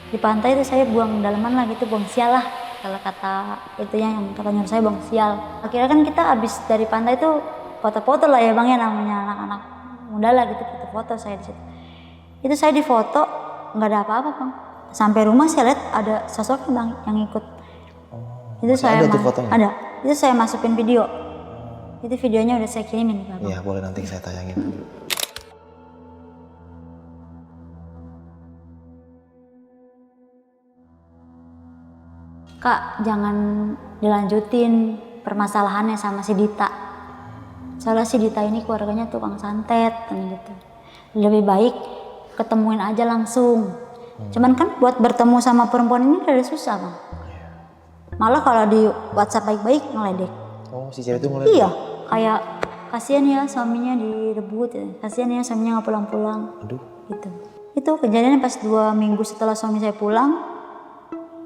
Di pantai itu saya buang dalaman lah gitu, buang sial lah. Kalau kata itu yang kata nyuruh saya buang sial. Akhirnya kan kita habis dari pantai itu foto-foto lah ya bang ya, namanya anak-anak muda lah gitu, foto-foto saya di situ. Itu saya di foto nggak ada apa-apa bang. Sampai rumah saya lihat ada sosok bang yang ikut. Itu saya ada tuh fotonya? Ada. Itu saya masukin video. Itu videonya udah saya kirimin bang. Iya boleh, nanti saya tayangin. Kak, jangan dilanjutin permasalahannya sama si Dita. Soalnya si Dita ini keluarganya tukang santet gitu. Lebih baik ketemuin aja langsung. Cuman kan buat bertemu sama perempuan ini udah susah bang. Malah kalau di WhatsApp baik-baik ngeledek. Oh, si cewek itu ngeledek? Iya, kayak kasihan ya suaminya direbut ya. Kasihan ya suaminya nggak pulang-pulang. Aduh. Gitu. Itu kejadiannya pas 2 minggu setelah suami saya pulang.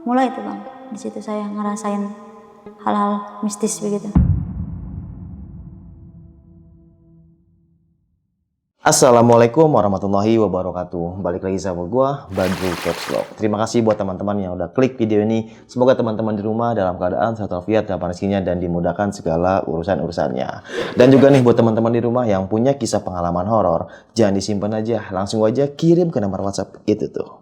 Mulai itu bang. Di situ saya ngerasain hal-hal mistis begitu. Assalamualaikum warahmatullahi wabarakatuh. Balik lagi sama gua, Badru Caps Lock. Terima kasih buat teman-teman yang udah klik video ini. Semoga teman-teman di rumah dalam keadaan sehat walafiat dan rezekinya dan dimudahkan segala urusan-urusannya. Dan juga nih buat teman-teman di rumah yang punya kisah pengalaman horor, jangan disimpan aja, langsung aja kirim ke nomor WhatsApp itu tuh.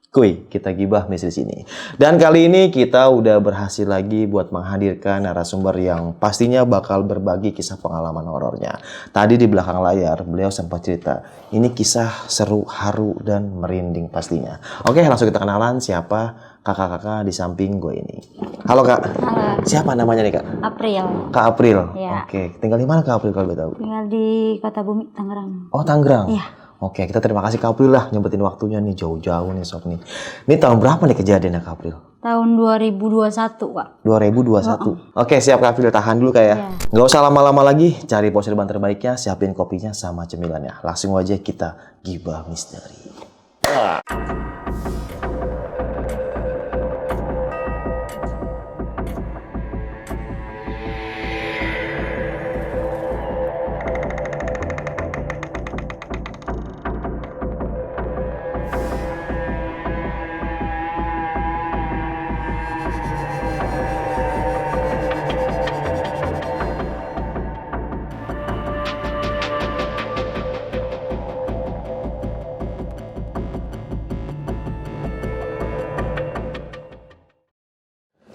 Kuy, kita gibah misteri sini. Dan kali ini kita udah berhasil lagi buat menghadirkan narasumber yang pastinya bakal berbagi kisah pengalaman horornya. Tadi di belakang layar beliau sempat cerita, ini kisah seru, haru, dan merinding pastinya. Oke, langsung kita kenalan siapa kakak-kakak di samping gue ini. Halo kak. Halo. Siapa namanya nih kak? April. Kak April. Ya. Oke, tinggal di mana kak April kalau boleh tahu? Tinggal di Kota Bumi, Tangerang. Oh, Tangerang. Iya. Oke, kita terima kasih Kak April lah nyempetin waktunya nih jauh-jauh nih sob nih. Ini tahun berapa nih kejadiannya Kak April? Tahun 2021 Kak. 2021. Oke, siap Kak April, tahan dulu Kak ya. Nggak usah lama-lama lagi, cari pose depan terbaiknya, siapin kopinya sama cemilannya. Langsung aja kita gibah misteri.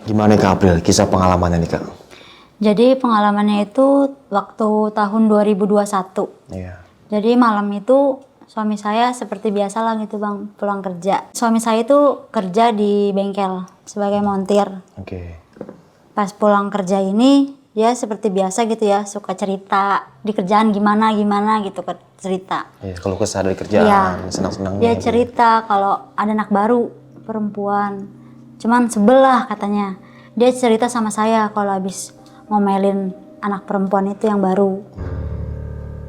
Gimana Kak April, kisah pengalamannya nih Kak? Jadi pengalamannya itu waktu tahun 2021. Iya. Jadi malam itu suami saya seperti biasa lah gitu bang, pulang kerja. Suami saya itu kerja di bengkel sebagai montir. Oke. Pas pulang kerja ini dia seperti biasa gitu ya, suka cerita di kerjaan gimana gitu, cerita. Iya, kalau kesah dari kerjaan, Iya. senang-senangnya. Dia cerita kalau ada anak baru perempuan, cuman sebelah katanya. Dia cerita sama saya kalau habis ngomelin anak perempuan itu yang baru.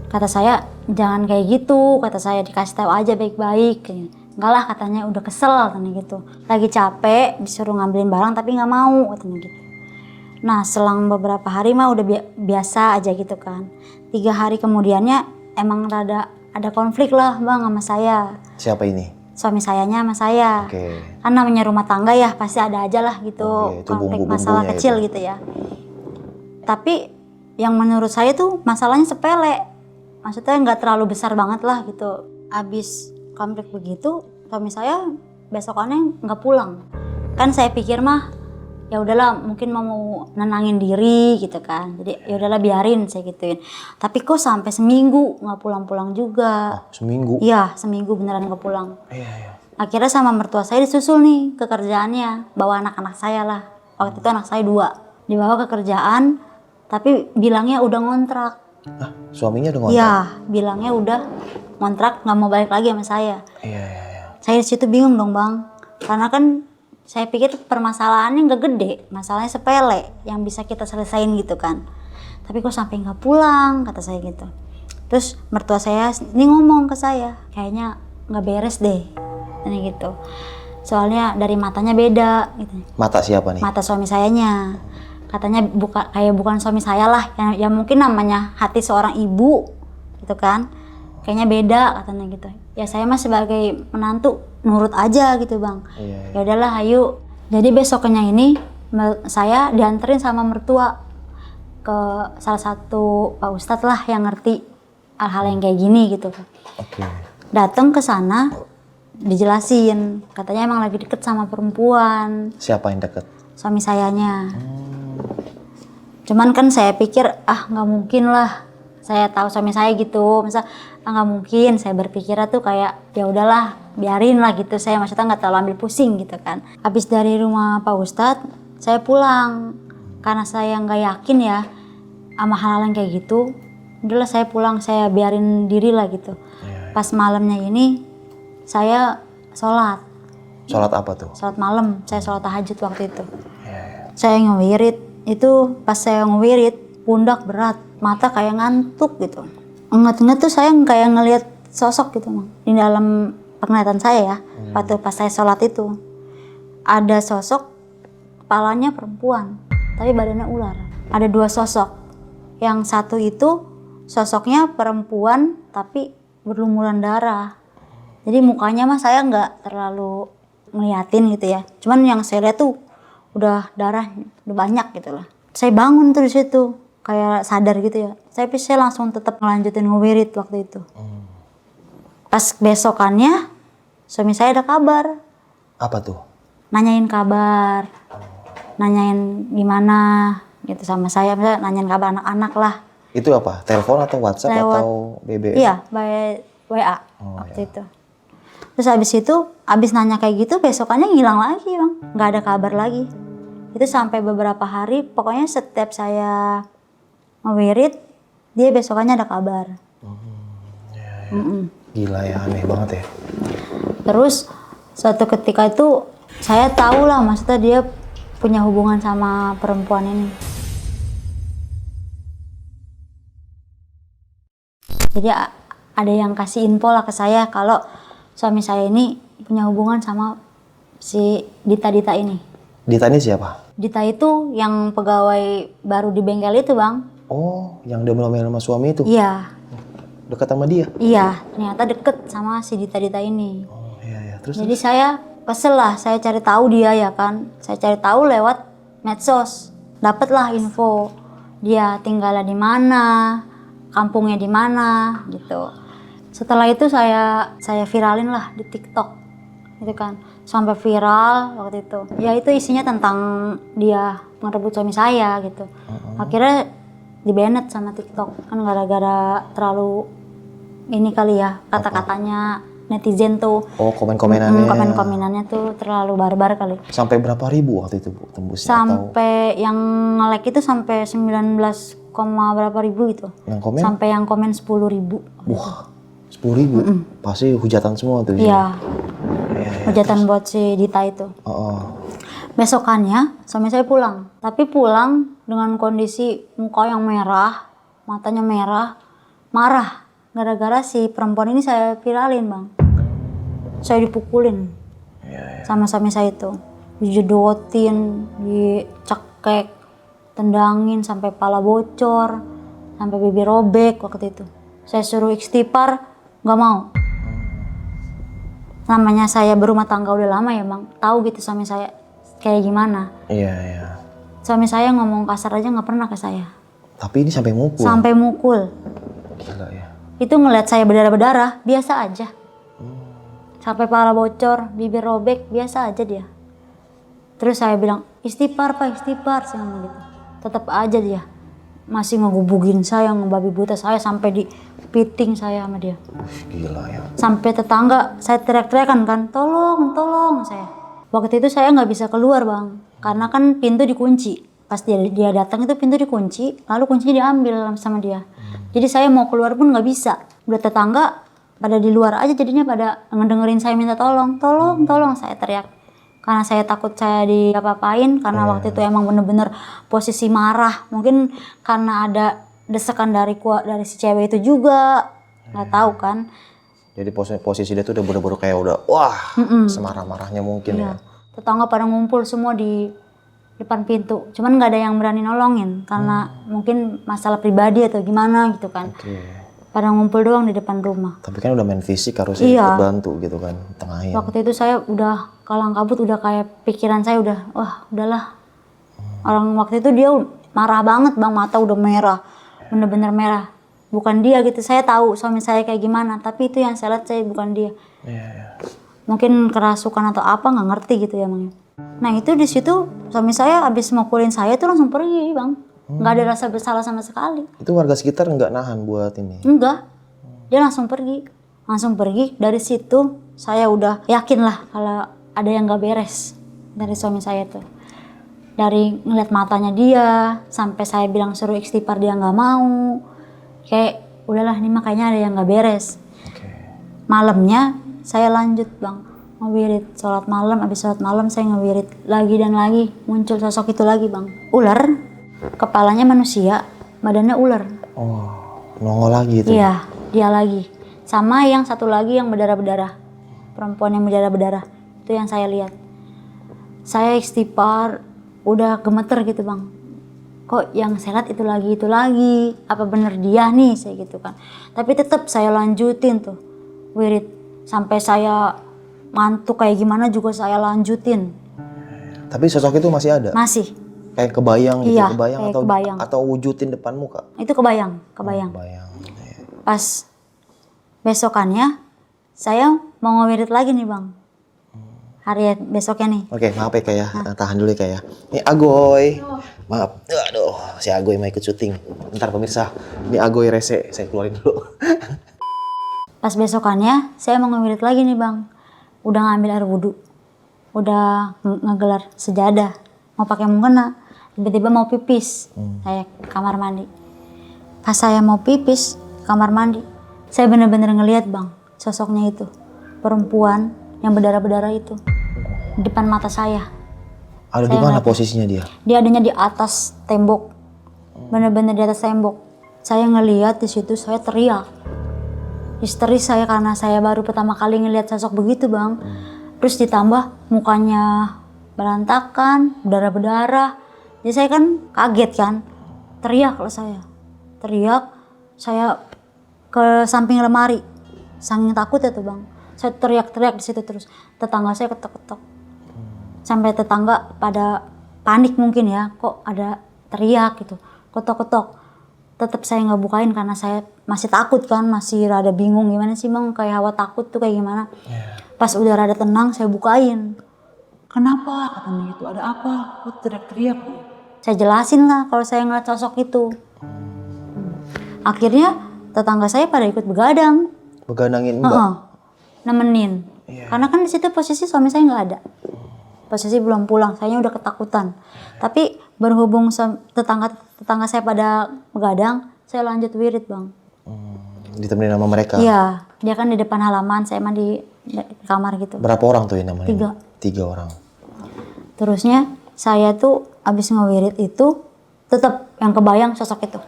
Kata saya jangan kayak gitu, kata saya dikasih tahu aja baik-baik. Enggak lah katanya, udah kesel katanya gitu. Lagi capek disuruh ngambilin barang tapi nggak mau katanya gitu. Nah selang beberapa hari mah udah biasa aja gitu kan. 3 hari kemudiannya emang ada konflik lah bang sama saya. Siapa ini? Suami sayanya sama saya. Oke. Kan namanya rumah tangga ya pasti ada aja lah gitu. Oke, itu konflik bumbu-bumbunya masalah kecil itu. gitu ya. Tapi yang menurut saya tuh masalahnya sepele. Maksudnya nggak terlalu besar banget lah gitu. Abis konflik begitu, suami saya besokannya nggak pulang. Kan saya pikir mah ya udahlah mungkin mau nenangin diri gitu kan. Jadi ya udahlah biarin saya gituin. Tapi kok sampai seminggu nggak pulang-pulang juga. Oh, seminggu? Iya, seminggu beneran nggak pulang. Iya. Akhirnya sama mertua saya disusul nih ke kerjaannya, bawa anak-anak saya lah. Waktu itu anak saya 2, dibawa ke kerjaan, tapi bilangnya udah ngontrak. Hah, suaminya udah ngontrak? Iya, bilangnya udah ngontrak, nggak mau balik lagi sama saya. Iya. Saya di situ bingung dong bang, karena kan saya pikir permasalahannya nggak gede, masalahnya sepele yang bisa kita selesain gitu kan. Tapi kok sampai nggak pulang, kata saya gitu. Terus mertua saya ini ngomong ke saya, kayaknya nggak beres deh. Ini gitu. Soalnya dari matanya beda gitu. Mata siapa nih? Mata suami sayanya. Katanya bukan suami saya lah, yang mungkin namanya hati seorang ibu gitu kan. kayaknya beda katanya gitu. Ya saya mah sebagai menantu nurut aja gitu bang. Iya. Ya udahlah ayo. Jadi besoknya ini saya dianterin sama mertua ke salah satu Pak Ustadz lah yang ngerti hal-hal yang kayak gini gitu. Oke. Datang ke sana dijelasin katanya emang lagi deket sama perempuan, Siapa yang deket? suami sayanya. Cuman kan saya pikir nggak mungkin lah, saya tahu suami saya gitu, masa nggak mungkin. Saya berpikirnya tuh kayak ya udahlah biarin lah gitu, saya maksudnya nggak terlalu ambil pusing gitu kan. Habis dari rumah Pak Ustadz saya pulang karena saya nggak yakin ya sama hal-hal yang kayak gitu. Udahlah saya pulang, saya biarin diri lah gitu. Pas malamnya ini saya sholat Sholat apa tuh? sholat malam, saya sholat tahajud waktu itu. Iya. Saya ngewirid, itu pas saya ngewirid pundak berat, mata kayak ngantuk gitu. Ingat-ingat tuh saya kayak ngelihat sosok gitu Bang. Di dalam penglihatan saya ya, waktu pas saya sholat itu ada sosok, kepalanya perempuan tapi badannya ular. Ada dua sosok, yang satu itu sosoknya perempuan tapi berlumuran darah. Jadi mukanya mah saya nggak terlalu ngeliatin gitu ya. Cuman yang saya lihat tuh udah darah, udah banyak gitu lah. Saya bangun tuh di situ, kayak sadar gitu ya. Saya langsung tetap ngelanjutin ngewirid waktu itu. Pas besokannya, suami saya ada kabar. Apa tuh? Nanyain kabar, nanyain gimana gitu sama saya. Misalnya nanyain kabar anak-anak lah. Itu apa? Telepon atau WhatsApp Lewat, atau BBM? Iya, by WA waktu itu. Terus abis nanya kayak gitu, besokannya ngilang lagi Bang. Nggak ada kabar lagi. Itu sampai beberapa hari, pokoknya setiap saya ngewirid, dia besokannya ada kabar. Gila ya, aneh banget ya. Terus suatu ketika itu, saya tahu lah maksudnya dia punya hubungan sama perempuan ini. Jadi ada yang kasih info lah ke saya kalau suami saya ini punya hubungan sama si Dita ini. Dita ini siapa? Dita itu yang pegawai baru di bengkel itu Bang. Oh, yang dia melomel sama suami itu? Iya, Dekat sama dia? iya ternyata deket sama si Dita ini. Oh iya, terus? Jadi saya kesel lah, saya cari tahu dia ya kan. Saya cari tahu lewat medsos. Dapatlah info dia tinggalnya di mana, kampungnya di mana gitu. Setelah itu saya viralin lah di TikTok gitu kan, sampai viral waktu itu. Ya itu isinya tentang dia ngerebut suami saya gitu. Akhirnya di-banned sama TikTok kan gara-gara terlalu ini kali ya kata-katanya netizen tuh. Oh, komen-komenannya. Komen-komenannya tuh terlalu barbar kali. Sampai berapa ribu waktu itu Bu tembusnya? Sampai yang nge-like itu sampai 19, berapa ribu gitu. Yang komen? Sampai yang komen 10.000. Wah, 10.000. Pasti hujatan semua tuh. Iya. Hujatan buat si Dita itu. Besokannya suami saya pulang. Tapi pulang dengan kondisi muka yang merah, matanya merah, marah. Gara-gara si perempuan ini saya viralin Bang. Saya dipukulin sama suami saya itu. Dijedotin, dicekek, tendangin sampai pala bocor, sampai bibir robek waktu itu. Saya suruh istighfar, nggak mau. Namanya saya berumah tangga udah lama ya Bang, tahu gitu suami saya kayak gimana. Iya. Suami saya ngomong kasar aja nggak pernah ke saya. Tapi ini sampai mukul? Sampai mukul. Gila ya. Itu ngeliat saya berdarah-berdarah, biasa aja. Sampai pala bocor, bibir robek, biasa aja dia. Terus saya bilang, istighfar Pak, istighfar. Saya ngomong gitu. Tetap aja dia masih ngegubugin saya, ngebabi buta saya, sampai di piting saya sama dia. Gila ya. Sampai tetangga saya teriak-teriakan kan, tolong saya. Waktu itu saya nggak bisa keluar Bang, karena kan pintu dikunci. Pas dia datang itu pintu dikunci, lalu kuncinya diambil sama dia. Jadi saya mau keluar pun nggak bisa. Udah tetangga pada di luar aja, jadinya pada ngedengerin saya minta tolong saya teriak. Karena saya takut saya diapa-apain, karena waktu itu emang bener-bener posisi marah. Mungkin karena ada desekan dari si cewek itu juga, nggak tahu kan. Jadi posisi dia tuh udah bener-bener kayak udah wah semarah-marahnya mungkin ya. Tetangga pada ngumpul semua di depan pintu, cuman nggak ada yang berani nolongin karena mungkin masalah pribadi atau gimana gitu kan. pada ngumpul doang di depan rumah. Tapi kan udah main fisik harusnya Iya. ikut bantu gitu kan, tengahin. Waktu itu saya udah kalang kabut, udah kayak pikiran saya udah, wah udahlah. Orang waktu itu dia marah banget bang, mata udah merah, bener-bener merah. Bukan dia gitu, saya tahu suami saya kayak gimana, tapi itu yang saya lihat saya bukan dia. Iya. Mungkin kerasukan atau apa nggak ngerti gitu ya bang. Nah itu di situ suami saya habis mukulin saya tuh langsung pergi bang, nggak ada rasa bersalah sama sekali. Itu warga sekitar nggak nahan buat ini? Enggak, dia langsung pergi. Dari situ saya udah yakin lah kalau ada yang nggak beres dari suami saya tuh. Dari ngeliat matanya dia sampai saya bilang suruh istighfar dia nggak mau. Kayak udahlah ini makanya ada yang nggak beres. Malamnya saya lanjut bang, ngewirid sholat malam. Habis sholat malam saya ngewirid lagi dan lagi, muncul sosok itu lagi bang. Ular, kepalanya manusia, badannya ular. Oh, nongol lagi itu? Iya, dia lagi. Sama yang satu lagi yang berdarah-berdarah, perempuan yang berdarah-berdarah, itu yang saya lihat. Saya istighfar, udah gemeter gitu bang. Kok yang saya lihat itu lagi, apa bener dia nih, saya gitu kan. Tapi tetap saya lanjutin tuh wirid sampai saya ngantuk kayak gimana juga saya lanjutin. Tapi sosok itu masih ada? Masih. Kayak kebayang gitu, Iya, kebayang kayak atau kebayang. atau wujudin depan muka? Itu kebayang. Kebayang. Pas besokannya saya mau ngewirid lagi nih bang. Hari besoknya nih. Oke, maaf ya Kak ya, tahan dulu ya Kak ya. Ini Agoy, maaf, aduh si Agoy mau ikut syuting. Bentar pemirsa, ini Agoy rese, saya keluarin dulu. Pas besokannya saya mau ngewirid lagi nih bang. Udah ngambil air wudhu, udah ngegelar sejadah, mau pakai mukena, tiba-tiba mau pipis. Saya ke kamar mandi. Pas saya mau pipis kamar mandi, saya bener-bener ngelihat bang sosoknya itu, perempuan yang berdarah-berdarah itu di depan mata saya. Ada di mana posisinya dia? Dia adanya di atas tembok, bener-bener di atas tembok. Saya ngelihat di situ, saya teriak. Histeris saya karena saya baru pertama kali ngelihat sosok begitu bang. Terus ditambah mukanya berantakan, berdarah-berdarah. Jadi saya kan kaget kan, teriak lah saya. Saya ke samping lemari, saking takut ya tuh bang. Saya teriak-teriak di situ terus. Tetangga saya ketok-ketok. Sampai tetangga pada panik mungkin ya, kok ada teriak gitu, ketok-ketok. Tetap saya nggak bukain karena saya masih takut kan, masih rada bingung gimana sih bang, kayak hawa takut tuh kayak gimana. Pas udah rada tenang saya bukain. Kenapa? Katanya itu ada apa? Kok teriak-teriak? Saya jelasin lah kalau saya ngeliat sosok itu. Akhirnya tetangga saya pada ikut begadang. Begadangin mbak? Nemenin. Karena kan di situ posisi suami saya nggak ada. Posisi belum pulang, saya udah ketakutan. Tapi berhubung tetangga saya pada begadang, saya lanjut wirid bang. Ditemenin sama mereka? Iya, dia kan di depan halaman, saya mah di kamar gitu. Berapa orang tuh yang namanya? 3. 3 orang. Terusnya saya tuh abis ngewirid itu tetap yang kebayang sosok itu.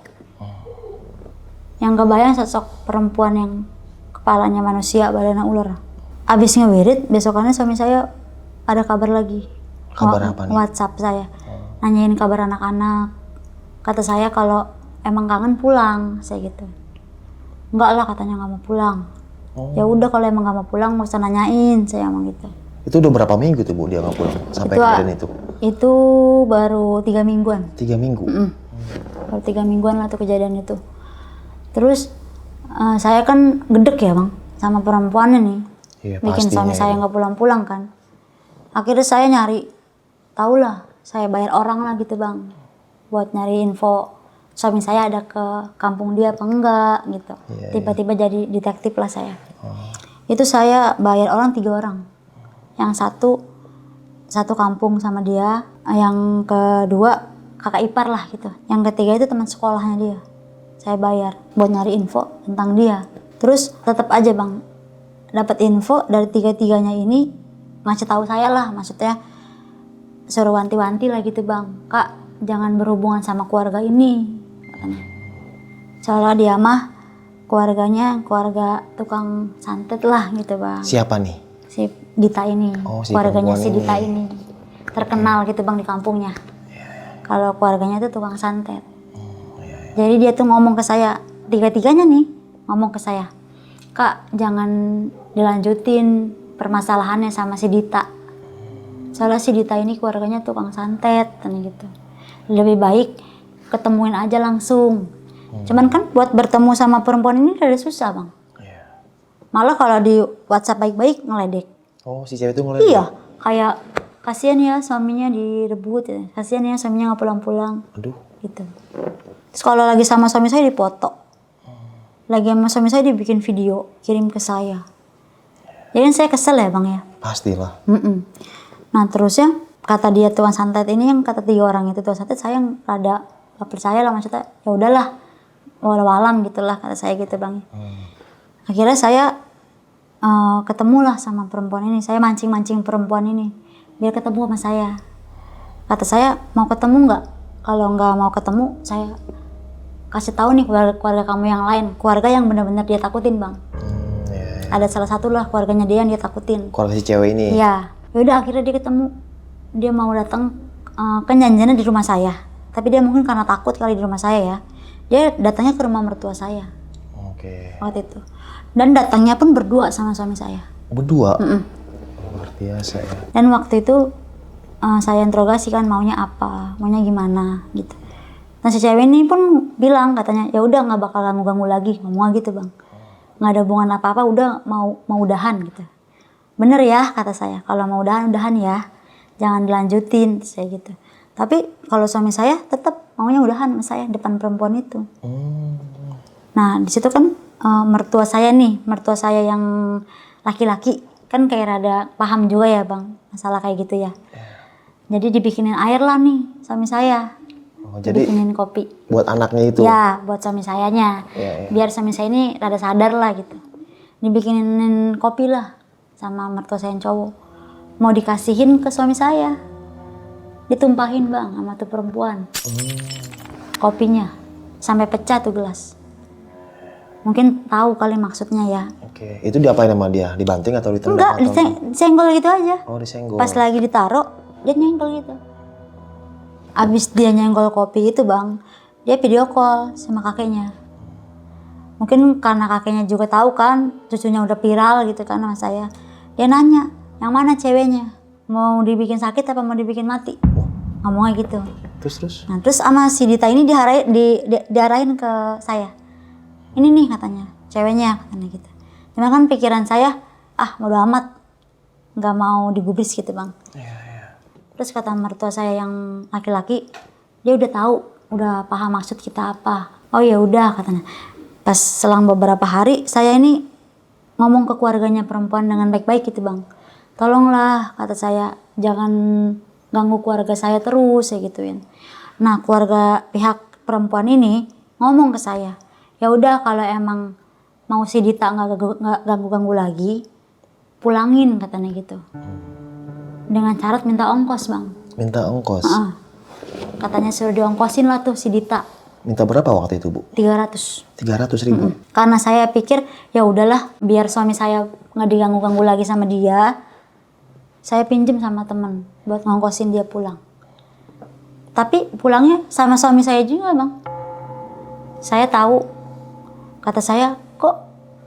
Yang kebayang sosok perempuan yang kepalanya manusia, badannya ular. Abis ngewirid, besokannya suami saya ada kabar lagi. Kabar apa nih? WhatsApp saya. Nanyain kabar anak-anak. Kata saya kalau emang kangen pulang, saya gitu. Enggak lah katanya nggak mau pulang. Ya udah kalau emang nggak mau pulang nggak usah nanyain, saya ngomong gitu. Itu udah berapa minggu tuh Bu dia nggak pulang sampai Itu, kejadian itu? Itu baru 3 mingguan. 3 minggu? Baru 3 mingguan lah tuh kejadian itu. Terus saya kan gedek ya bang sama perempuannya nih. Iya, Bikin suami pastinya saya ya. nggak pulang-pulang kan. Akhirnya saya nyari, tahulah saya bayar orang lah gitu bang. Buat nyari info suami saya ada ke kampung dia apa enggak gitu. Tiba-tiba jadi detektif lah saya. Itu saya bayar orang 3 orang. Yang satu kampung sama dia, yang kedua kakak ipar lah gitu. Yang ketiga itu teman sekolahnya dia. Saya bayar buat nyari info tentang dia. Terus tetap aja bang, dapat info dari 3-tiganya ini ngasih tahu saya lah, maksudnya suruh wanti-wanti lah gitu bang. Kak jangan berhubungan sama keluarga ini, katanya. Soalnya dia mah keluarganya keluarga tukang santet lah gitu bang. Siapa nih? Si Dita ini, Oh, si keluarganya si perempuan Dita ini terkenal gitu bang di kampungnya. Kalau keluarganya itu tukang santet. Jadi dia tuh ngomong ke saya, 3-tiganya nih ngomong ke saya, "Kak, jangan dilanjutin permasalahannya sama si Dita. Soalnya si Dita ini keluarganya tukang santet," katanya gitu. "Lebih baik ketemuin aja langsung." Cuman kan buat bertemu sama perempuan ini rada susah, Bang. Malah kalau di WhatsApp baik-baik ngeledek. Oh, si cewek itu ngeliat. Iya, kayak kasihan ya suaminya direbut ya. Kasihan ya suaminya nggak pulang-pulang. Aduh. Gitu. Terus kalau lagi sama suami saya dipoto. Lagi sama suami saya dibikin video, kirim ke saya. Jadi kan saya kesel ya, Bang ya. Pastilah. Nah terus ya, kata dia tukang santet ini, yang kata 3 orang itu tukang santet, saya yang rada gak percaya lah, maksudnya ya udahlah, walau-walam gitulah kata saya gitu, Bang. Akhirnya saya ketemulah sama perempuan ini. Saya mancing-mancing perempuan ini biar ketemu sama saya. Kata saya, "Mau ketemu nggak? Kalau nggak mau ketemu, saya kasih tahu nih keluarga kamu yang lain, keluarga yang benar-benar dia takutin, Bang." Ada salah satu lah keluarganya dia yang dia takutin. Keluarga si cewek ini. Iya. Yaudah akhirnya dia ketemu. Dia mau datang kan janjiannya di rumah saya. Tapi dia mungkin karena takut kali di rumah saya ya. Dia datangnya ke rumah mertua saya. Oke. Waktu itu. Dan datangnya pun berdua sama suami saya. Berdua? Luar biasa ya. Dan waktu itu saya interogasi kan maunya apa, maunya gimana gitu. Nah si cewek ini pun bilang katanya, "Ya udah nggak bakal ganggu-ganggu lagi," ngomong gitu, Bang. "Nggak ada hubungan apa-apa, udah mau udahan gitu." "Bener ya," kata saya, "kalau mau udahan ya, jangan dilanjutin," saya gitu. Tapi kalau suami saya tetap maunya udahan sama saya depan perempuan itu. Nah di situ kan mertua saya yang laki-laki kan kayak rada paham juga ya, Bang, masalah kayak gitu ya. Jadi dibikinin air lah nih suami saya. Jadi Dibikinin kopi. buat anaknya itu? Ya, buat suami sayanya. Biar suami saya ini rada sadar lah gitu. Dibikinin kopi lah sama mertua saya yang cowok. Mau dikasihin ke suami saya. Ditumpahin, Bang, sama tuh perempuan. Kopinya. Sampai pecah tuh gelas. Mungkin tahu kali maksudnya ya. Oke. Itu diapain sama dia? Dibanting atau ditendang? Enggak, atau disenggol gitu aja. Oh, disenggol. Pas lagi ditaruh, dia nyenggol gitu. Abis dia nyenggol kopi itu, Bang, dia video call sama kakeknya. Mungkin karena kakeknya juga tahu kan, cucunya udah viral gitu kan sama saya. Dia nanya, "Yang mana ceweknya? Mau dibikin sakit apa mau dibikin mati?" Ngomongnya gitu. Terus? Nah, terus sama si Dita ini diarahin ke saya. "Ini nih," katanya, "ceweknya," katanya gitu. Cuma kan pikiran saya, bodo amat, nggak mau digubris gitu, Bang. Terus kata mertua saya yang laki-laki, dia udah tahu, udah paham maksud kita apa. "Oh ya udah," katanya. Pas selang beberapa hari, saya ini ngomong ke keluarganya perempuan dengan baik-baik gitu, Bang. "Tolonglah," kata saya, "jangan ganggu keluarga saya terus," saya gituin. Nah keluarga pihak perempuan ini ngomong ke saya, "Ya udah kalau emang mau si Dita nggak ganggu-ganggu lagi, pulangin," katanya gitu. Dengan syarat minta ongkos, Bang. Minta ongkos? Katanya suruh diongkosin lah tuh si Dita. Minta berapa waktu itu, Bu? 300. 300.000? Karena saya pikir ya udahlah biar suami saya nggak diganggu-ganggu lagi sama dia, saya pinjem sama temen buat ngongkosin dia pulang. Tapi pulangnya sama suami saya juga, Bang. Saya tahu, kata saya, "Kok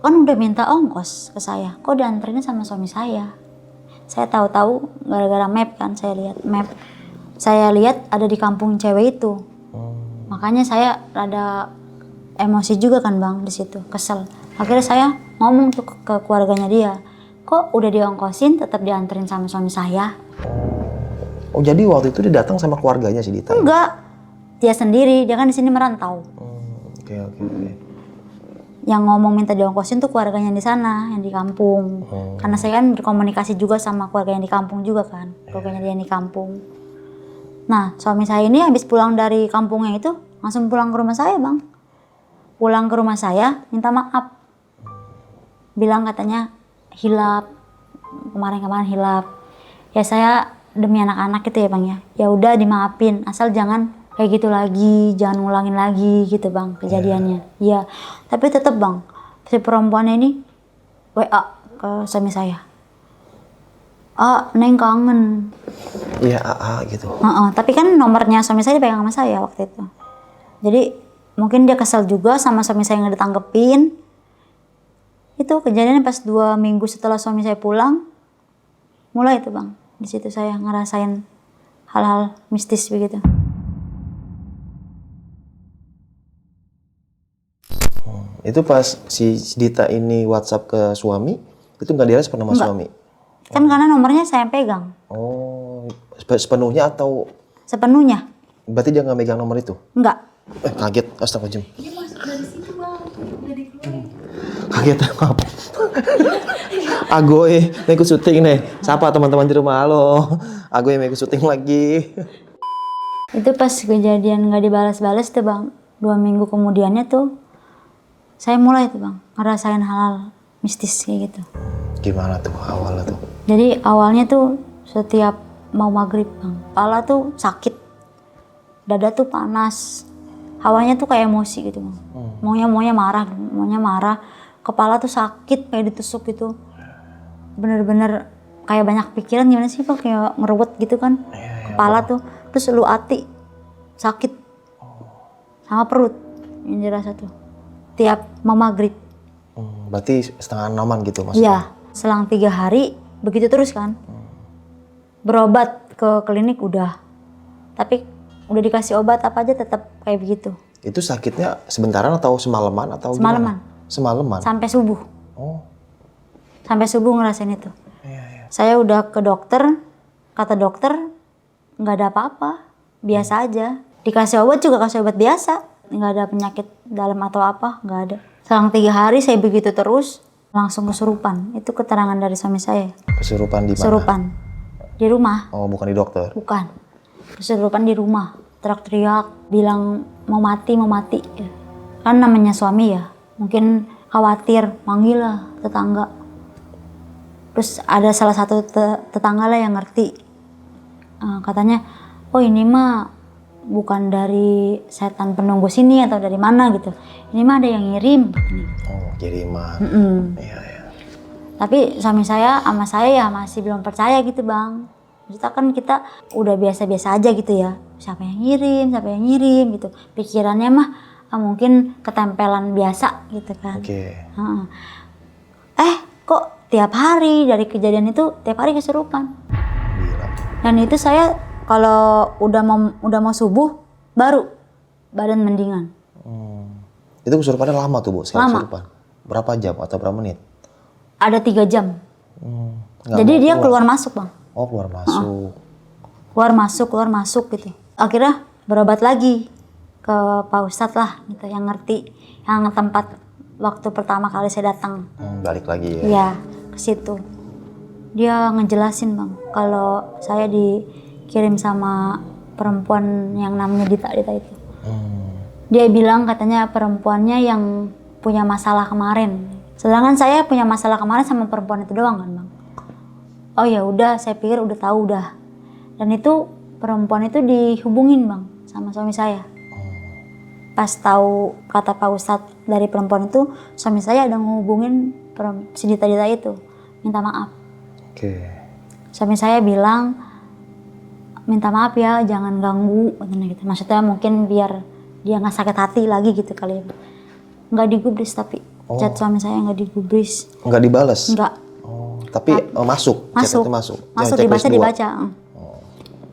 kan udah minta ongkos ke saya, kok dianterinnya sama suami saya?" Saya tahu-tahu gara-gara map kan, saya lihat map. Saya lihat ada di kampung cewek itu. Makanya saya rada emosi juga kan, Bang, di situ, kesel. Akhirnya saya ngomong tuh ke keluarganya dia, "Kok udah diongkosin tetap dianterin sama suami saya?" Oh, jadi waktu itu dia datang sama keluarganya si Dita? Enggak. Dia sendiri, dia kan di sini merantau. Oke. Yang ngomong minta diongkosin tuh keluarganya di sana, yang di kampung. Karena saya kan berkomunikasi juga sama keluarga yang di kampung juga kan, keluarganya dia yang di kampung. Nah, suami saya ini habis pulang dari kampungnya itu langsung pulang ke rumah saya, Bang. Pulang ke rumah saya, minta maaf. Bilang katanya hilap, kemarin-kemarin hilap. Ya saya demi anak-anak gitu ya, Bang ya. Ya udah dimaafin, asal jangan kayak gitu lagi, jangan ngulangin lagi gitu, Bang, kejadiannya. Iya. Tapi tetap, Bang, si perempuan ini WA ke suami saya. "Neng kangen." Iya, gitu. Tapi kan nomornya suami saya dipegang sama saya waktu itu. Jadi mungkin dia kesel juga sama suami saya yang ditanggepin. Itu kejadiannya pas 2 minggu setelah suami saya pulang. Mulai itu Bang. Di situ saya ngerasain hal-hal mistis begitu. Itu pas si Dita ini WhatsApp ke suami, itu nggak direspon sama suami? Kan karena nomornya saya yang pegang. Oh, sepenuhnya atau Sepenuhnya. berarti dia nggak megang nomor itu? Enggak. Kaget, astagfirullahaladzim. Dia masuk dari situ bang, udah dikeluarin. Kaget, maaf. Agoy, mau ikut syuting nih. Sapa teman-teman di rumah, halo. Agoy mau ikut syuting lagi. Itu pas kejadian nggak dibalas-balas tuh Bang. 2 minggu kemudiannya tuh saya mulai tuh Bang ngerasain hal-hal mistis kayak gitu. Gimana tuh awalnya tuh? Jadi awalnya tuh setiap mau maghrib Bang, kepala tuh sakit, dada tuh panas, hawanya tuh kayak emosi gitu Bang. Maunya marah, kepala tuh sakit kayak ditusuk gitu. Bener-bener kayak banyak pikiran gimana sih Bang, kayak ngeruwet gitu kan. Kepala tuh, terus lu hati sakit sama perut yang dirasa tuh tiap mau maghrib. Berarti setengah 6-an gitu maksudnya? Iya, selang 3 hari begitu terus kan. Berobat ke klinik udah, tapi udah dikasih obat apa aja tetap kayak begitu. Itu sakitnya sementaran atau semalaman atau Semalaman. gimana? Semalaman? Sampai subuh. Oh. Sampai subuh ngerasain itu. Iya. Saya udah ke dokter, kata dokter nggak ada apa-apa, biasa aja. Dikasih obat juga kasih obat biasa, nggak ada penyakit dalam atau apa, nggak ada. Selang 3 hari saya begitu terus, langsung kesurupan. Itu keterangan dari suami saya. Kesurupan di mana? Kesurupan di rumah, Oh, bukan di dokter? bukan. Kesurupan di rumah, teriak-teriak, bilang mau mati. Kan namanya suami ya, mungkin khawatir, manggil lah tetangga. Terus ada salah satu tetangga lah yang ngerti. Katanya, oh ini mah bukan dari setan penunggu sini atau dari mana gitu. Ini mah ada yang ngirim. Oh, kiriman. Iya. Tapi suami saya sama saya ya masih belum percaya gitu Bang. Maksudnya kan kita udah biasa-biasa aja gitu ya. Siapa yang ngirim gitu. Pikirannya mah mungkin ketempelan biasa gitu kan. Oke. Kok tiap hari dari kejadian itu tiap hari kesurupan. Gila. Dan itu saya kalau udah mau subuh baru badan mendingan. Itu kesurupannya lama tuh Bu, sekali Lama. kesurupan? Berapa jam atau berapa menit? Ada 3 jam. Nggak Jadi mau dia keluar masuk Bang. Oh, keluar masuk. Keluar masuk gitu. Akhirnya berobat lagi ke Pak Ustadz lah gitu yang ngerti, yang tempat waktu pertama kali saya datang. Balik lagi ya? Iya, ke situ. Dia ngejelasin Bang, kalau saya dikirim sama perempuan yang namanya Dita itu. Dia bilang katanya perempuannya yang punya masalah kemarin. Sedangkan saya punya masalah kemarin sama perempuan itu doang kan Bang. Oh ya udah, saya pikir udah tahu udah. Dan itu perempuan itu dihubungin Bang sama suami saya. Pas tahu kata Pak Ustadz dari perempuan itu, suami saya ada ngehubungin si Dita itu, minta maaf. Oke. Suami saya bilang, minta maaf ya, jangan ganggu, gitu. Maksudnya mungkin biar dia nggak sakit hati lagi gitu kali ya. Nggak digubris tapi chat suami saya nggak digubris. Nggak dibales? Nggak. Oh, tapi masuk? Chatnya masuk? Masuk, Yang checklist dibaca.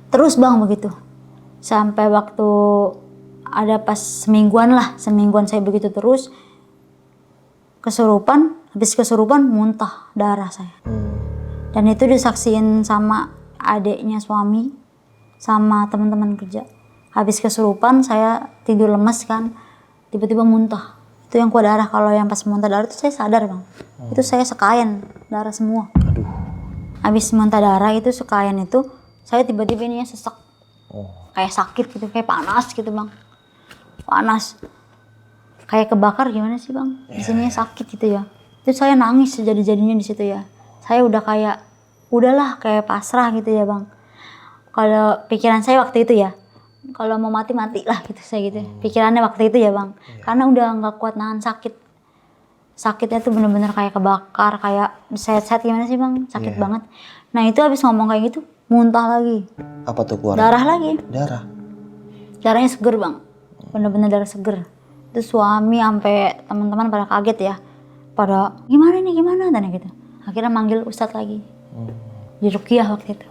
Terus Bang begitu. Sampai waktu ada pas semingguan saya begitu terus. Habis kesurupan muntah darah saya. Dan itu disaksiin sama adiknya suami, sama teman-teman kerja. Habis kesurupan saya tidur lemes kan, tiba-tiba muntah. Itu yang keluar darah. Kalau yang pas muntah darah itu saya sadar Bang. Itu saya sekayan darah semua. Aduh. Habis muntah darah itu sekayan itu, saya tiba-tiba ininya sesek. Kayak sakit gitu, kayak panas gitu Bang. Panas. Kayak kebakar gimana sih Bang? Di sini sakit gitu ya. Itu saya nangis sejadi-jadinya di situ ya. Saya udah kayak, udahlah kayak pasrah gitu ya Bang. Kalau pikiran saya waktu itu ya, kalau mau mati lah gitu saya gitu. Pikirannya waktu itu ya Bang. Karena udah nggak kuat nahan sakit. Sakitnya tuh bener-bener kayak kebakar, kayak set-set gimana sih Bang? Sakit banget. Nah itu habis ngomong kayak gitu, muntah lagi. Apa tuh keluar? Darah lagi. Darah? Darahnya seger Bang. Bener-bener darah seger. Itu suami sampai teman-teman pada kaget ya. pada gimana nih gimana tanya gitu. Akhirnya manggil ustadz lagi di Rukiah waktu itu.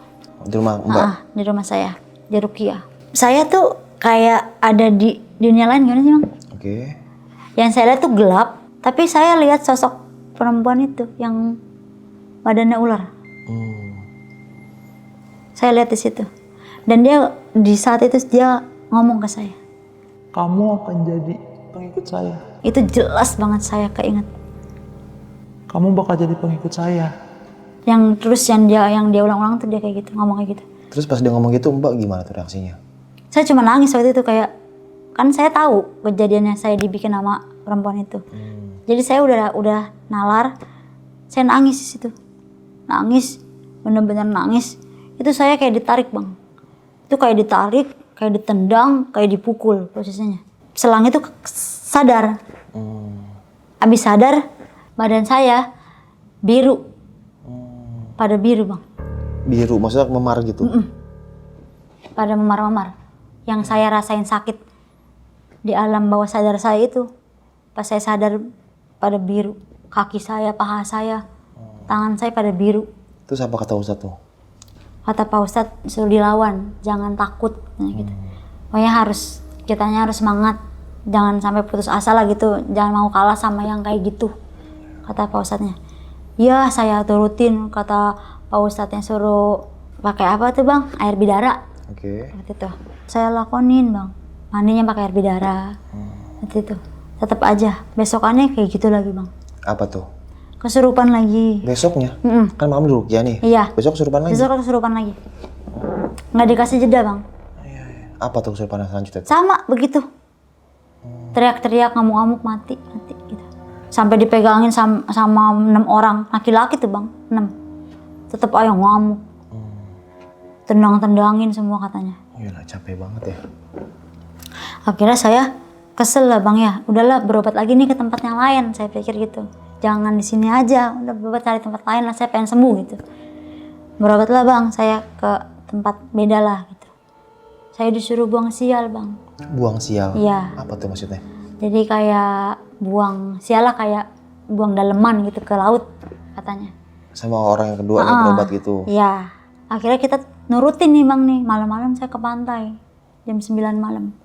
Di rumah Mbak. Di rumah saya di Rukiah. Saya tuh kayak ada di dunia lain gimana sih bang? Oke. Yang saya lihat tuh gelap, tapi saya lihat sosok perempuan itu yang badannya ular. Saya lihat di situ. Dan dia di saat itu dia ngomong ke saya. Kamu akan jadi pengikut saya. Itu jelas banget saya keinget. Kamu bakal jadi pengikut saya. Yang terus yang dia ulang-ulang tuh dia kayak gitu, ngomong kayak gitu. Terus pas dia ngomong gitu Mbak gimana tuh reaksinya? Saya cuma nangis waktu itu kayak, kan saya tahu kejadiannya saya dibikin sama perempuan itu. Jadi saya udah nalar, saya nangis di situ. Nangis, bener-bener nangis. Itu saya kayak ditarik bang. Itu kayak ditarik, kayak ditendang, kayak dipukul posisinya. Selang itu sadar. Abis sadar, badan saya biru. Pada biru bang. Biru, maksudnya memar gitu? Pada memar-memar. Yang saya rasain sakit di alam bawah sadar saya itu. Pas saya sadar pada biru. Kaki saya, paha saya, tangan saya pada biru. Terus apa kata Ustadz tuh? Kata Pak Ustadz suruh dilawan, jangan takut gitu. Pokoknya kitanya harus semangat, jangan sampai putus asa lah gitu, jangan mau kalah sama yang kayak gitu. Kata Pak Ustadznya. Iya saya turutin, kata Pak Ustadznya suruh pakai apa tuh bang? Air bidara. Oke. Waktu itu saya lakonin bang, mandinya pakai air bidara. Waktu itu tetap aja, besokannya kayak gitu lagi bang. Apa tuh? Kesurupan lagi. Besoknya? Kan malam di Rukiah nih. Iya. Besok kesurupan lagi? Besok kesurupan lagi. Nggak dikasih jeda bang. Apa tuh kesurupan selanjutnya? Sama begitu. Teriak-teriak, ngamuk-ngamuk, mati gitu. Sampai dipegangin sama 6 orang laki-laki tuh bang, 6. Tetap ayo ngamuk. Tendang-tendangin semua katanya. Yalah capek banget ya. Akhirnya saya kesel lah bang ya. Udahlah berobat lagi nih ke tempat yang lain, saya pikir gitu. Jangan di sini aja, udah berobat cari tempat lain lah, saya pengen sembuh gitu. Berobatlah bang, saya ke tempat beda lah gitu. Saya disuruh buang sial bang. Buang sial? Iya. Apa tuh maksudnya? Jadi kayak buang sial lah, kayak buang daleman gitu ke laut katanya. Sama orang yang kedua nih berobat gitu? Iya. Akhirnya kita nurutin nih bang nih, malam-malam saya ke pantai. Jam 9 malam.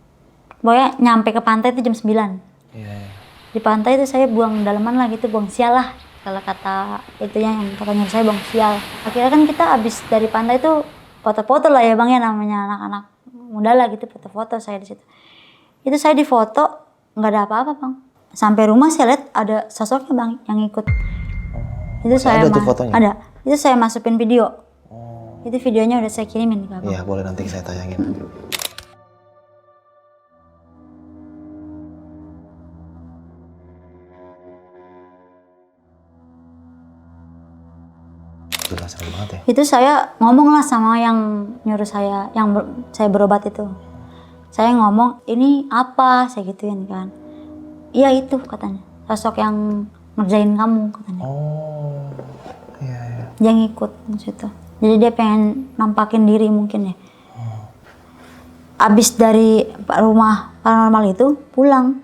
Pokoknya nyampe ke pantai itu jam 9. Iya. Di pantai itu saya buang daleman lah gitu, buang sial lah. Kalau kata itu yang katanya saya buang sial. Akhirnya kan kita abis dari pantai itu foto-foto lah ya bang ya, namanya anak-anak muda lah gitu, foto-foto saya di situ. Itu saya di foto nggak ada apa-apa bang. Sampai rumah saya lihat ada sosoknya bang yang ikut. Itu Masih saya ada tuh fotonya? Ada. Itu saya masukin video. Itu videonya udah saya kirimin ke abang. Iya boleh nanti saya tayangin. Gila serem banget ya. Itu saya ngomong lah sama yang nyuruh saya, saya berobat itu. Saya ngomong, ini apa? Saya gituin kan. Iya itu katanya, sosok yang ngerjain kamu katanya. Oh, iya iya. Dia ngikut di situ. Jadi dia pengen nampakin diri mungkin ya. Abis dari rumah paranormal itu pulang,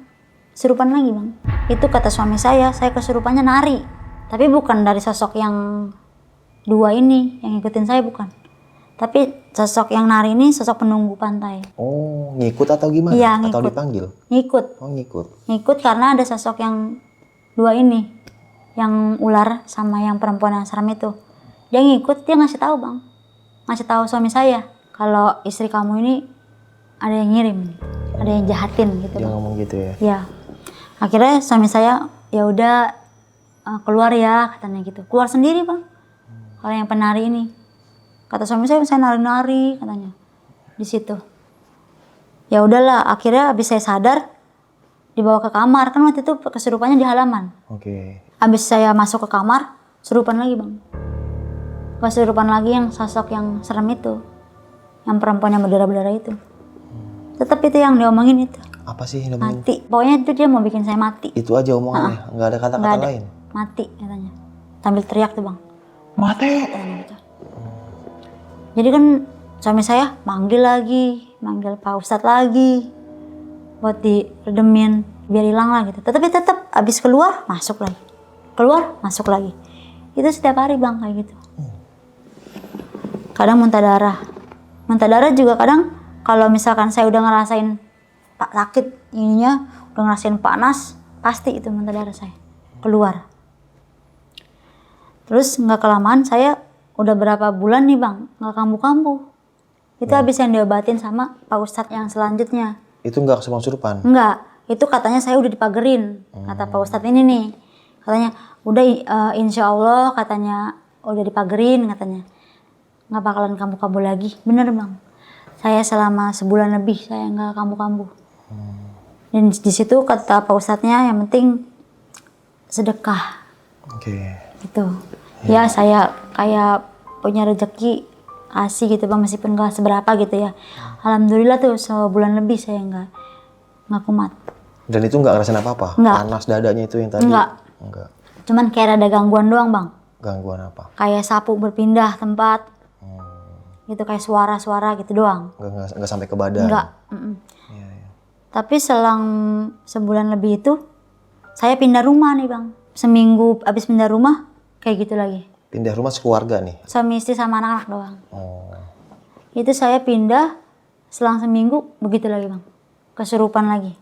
kesurupan lagi bang. Itu kata suami saya kesurupannya nari. Tapi bukan dari sosok yang 2 ini, yang ngikutin saya bukan. Tapi sosok yang nari ini sosok penunggu pantai. Oh, ngikut atau gimana? Iya, Atau ngikut. dipanggil? Ngikut. Oh, ngikut. Ngikut karena ada sosok yang 2 ini. Yang ular sama yang perempuan yang serem itu. Dia ngikut, dia ngasih tahu bang. Ngasih tahu suami saya. Kalau istri kamu ini ada yang ngirim. Ada yang jahatin gitu Dia bang. ngomong gitu ya? Iya. Akhirnya suami saya, ya udah keluar ya katanya gitu. Keluar sendiri bang. Kalau yang penari ini. Kata suami saya nari-nari katanya di situ. Ya udahlah, akhirnya habis saya sadar dibawa ke kamar. Kan waktu itu kesurupannya di halaman. Oke. Habis saya masuk ke kamar, kesurupan lagi bang. Kesurupan lagi yang sosok yang serem itu, yang perempuan yang berdarah-berdarah itu. Tetap itu yang diomongin itu. Apa sih yang ngomongin? Mati. Pokoknya itu dia mau bikin saya mati. Itu aja omongannya, nggak ada kata-kata Nggak ada. lain? Mati katanya. Sambil teriak tuh bang. Mati. Katanya gitu. Jadi kan suami saya manggil Pak Ustadz lagi buat diredemin biar hilang lah gitu. Tetapi tetap abis keluar masuk lagi. keluar masuk lagi. Itu setiap hari bang kayak gitu. Kadang muntah darah juga kadang kalau misalkan saya udah ngerasain sakit ininya, udah ngerasain panas, pasti itu muntah darah saya keluar. Terus nggak kelamaan saya udah berapa bulan nih bang nggak kambuh-kambuh. Itu habis yang diobatin sama Pak Ustadz yang selanjutnya. Itu nggak kesurupan? Enggak, itu katanya saya udah dipagerin. Kata Pak Ustadz ini nih, katanya udah insya Allah katanya udah dipagerin katanya. Nggak bakalan kambuh-kambuh lagi. Bener bang. Saya selama sebulan lebih saya nggak kambuh-kambuh. Dan di situ kata Pak Ustadznya yang penting sedekah. Oke. Gitu. Ya saya kayak punya rezeki kasih gitu bang meskipun nggak seberapa gitu ya. Alhamdulillah tuh sebulan lebih saya nggak kumat. Dan itu nggak ngerasain apa-apa? Nggak. Panas dadanya itu yang tadi? Enggak. Cuman kayak ada gangguan doang bang. Gangguan apa? Kayak sapu berpindah tempat. Gitu kayak suara-suara gitu doang. Nggak sampai ke badan? Enggak. Iya. Tapi selang sebulan lebih itu saya pindah rumah nih bang. Seminggu abis pindah rumah kayak gitu lagi. Pindah rumah sekeluarga nih? Suami istri sama anak-anak doang. Oh. Itu saya pindah selang seminggu begitu lagi bang. Kesurupan lagi.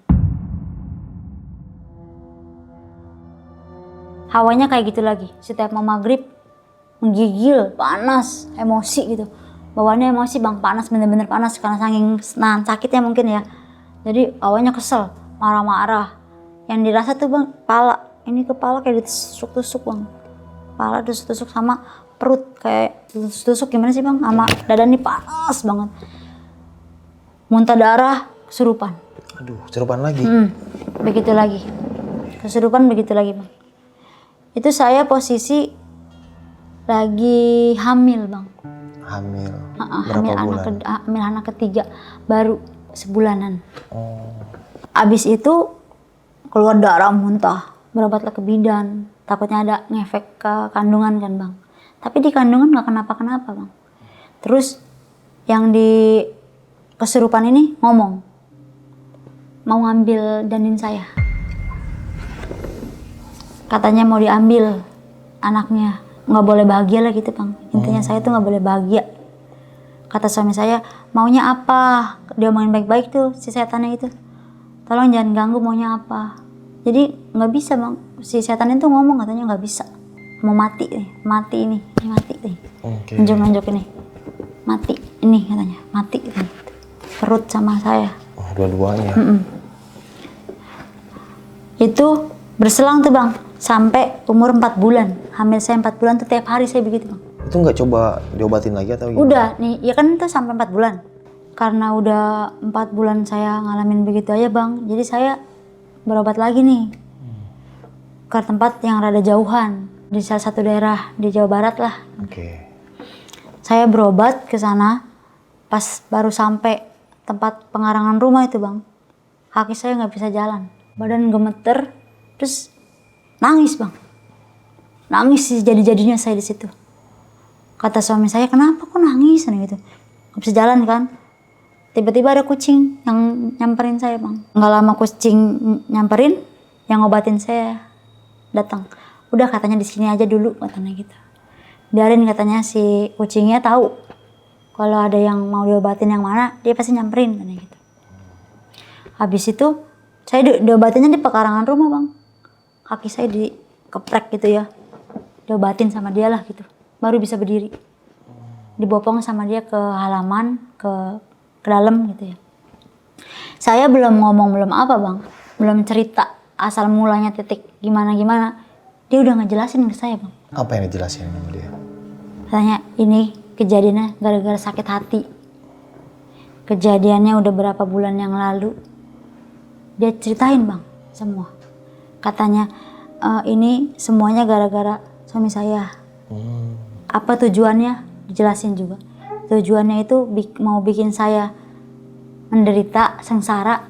Hawanya kayak gitu lagi. Setiap mau maghrib menggigil, panas, emosi gitu. Bawaannya emosi bang, panas bener-bener panas karena saking nahan sakitnya mungkin ya. Jadi awalnya kesel, marah-marah. Yang dirasa tuh bang, kepala. Ini kepala kayak ditusuk-tusuk bang. Kepala ditusuk-tusuk sama perut kayak ditusuk-tusuk gimana sih bang? Sama dada ini panas banget. Muntah darah, kesurupan. Aduh, kesurupan lagi? Begitu lagi. Kesurupan begitu lagi bang. Itu saya posisi lagi hamil bang. Hamil? Hamil bulan? hamil anak ketiga baru sebulanan. Oh. Abis itu keluar darah muntah, berobatlah ke bidan. Takutnya ada ngefek ke kandungan kan bang. Tapi di kandungan nggak kenapa-kenapa bang. Terus yang di kesurupan ini ngomong mau ngambil janin saya. Katanya mau diambil anaknya. Nggak boleh bahagia lah gitu bang. Intinya saya tuh nggak boleh bahagia. Kata suami saya, maunya apa? Dia omongin baik-baik tuh si setannya itu. Tolong jangan ganggu maunya apa. Jadi nggak bisa bang. Si setan itu ngomong katanya nggak bisa. Mau mati nih, mati ini mati nih. Okay. Nunjuk ini, mati ini katanya, mati gitu. Perut sama saya. Oh, dua-duanya. Itu berselang tuh bang. Sampai umur 4 bulan. Hamil saya 4 bulan tuh tiap hari saya begitu bang. Itu nggak coba diobatin lagi atau gimana? Udah nih, ya kan itu sampai 4 bulan. Karena udah 4 bulan saya ngalamin begitu aja bang. Jadi saya berobat lagi nih. Ke tempat yang rada jauhan. Di salah satu daerah di Jawa Barat lah. Oke. Saya berobat ke sana. Pas baru sampai tempat pengarangan rumah itu bang. Kaki saya nggak bisa jalan. Badan gemeter. Terus nangis bang. Nangis sih jadi-jadinya saya di situ. Kata suami saya, kenapa kok nangis? Gitu. Gak bisa jalan kan. Tiba-tiba ada kucing yang nyamperin saya bang. Nggak lama kucing nyamperin, yang ngobatin saya datang. Udah katanya di sini aja dulu katanya gitu. Biarin katanya si kucingnya tahu. Kalau ada yang mau diobatin yang mana, dia pasti nyamperin katanya gitu. Habis itu, saya diobatinnya di pekarangan rumah bang. Kaki saya dikeprek gitu ya. Diobatin sama dia lah gitu. Baru bisa berdiri. Dibopong sama dia ke halaman, ke dalam gitu ya. Saya belum ngomong belum apa bang. Belum cerita asal mulanya titik gimana-gimana. Dia udah ngejelasin ke saya bang. Apa yang dijelasin sama dia? Katanya ini kejadiannya gara-gara sakit hati. Kejadiannya udah berapa bulan yang lalu. Dia ceritain bang semua. Katanya ini semuanya gara-gara suami saya. Apa tujuannya? Dijelasin juga. Tujuannya itu mau bikin saya menderita, sengsara,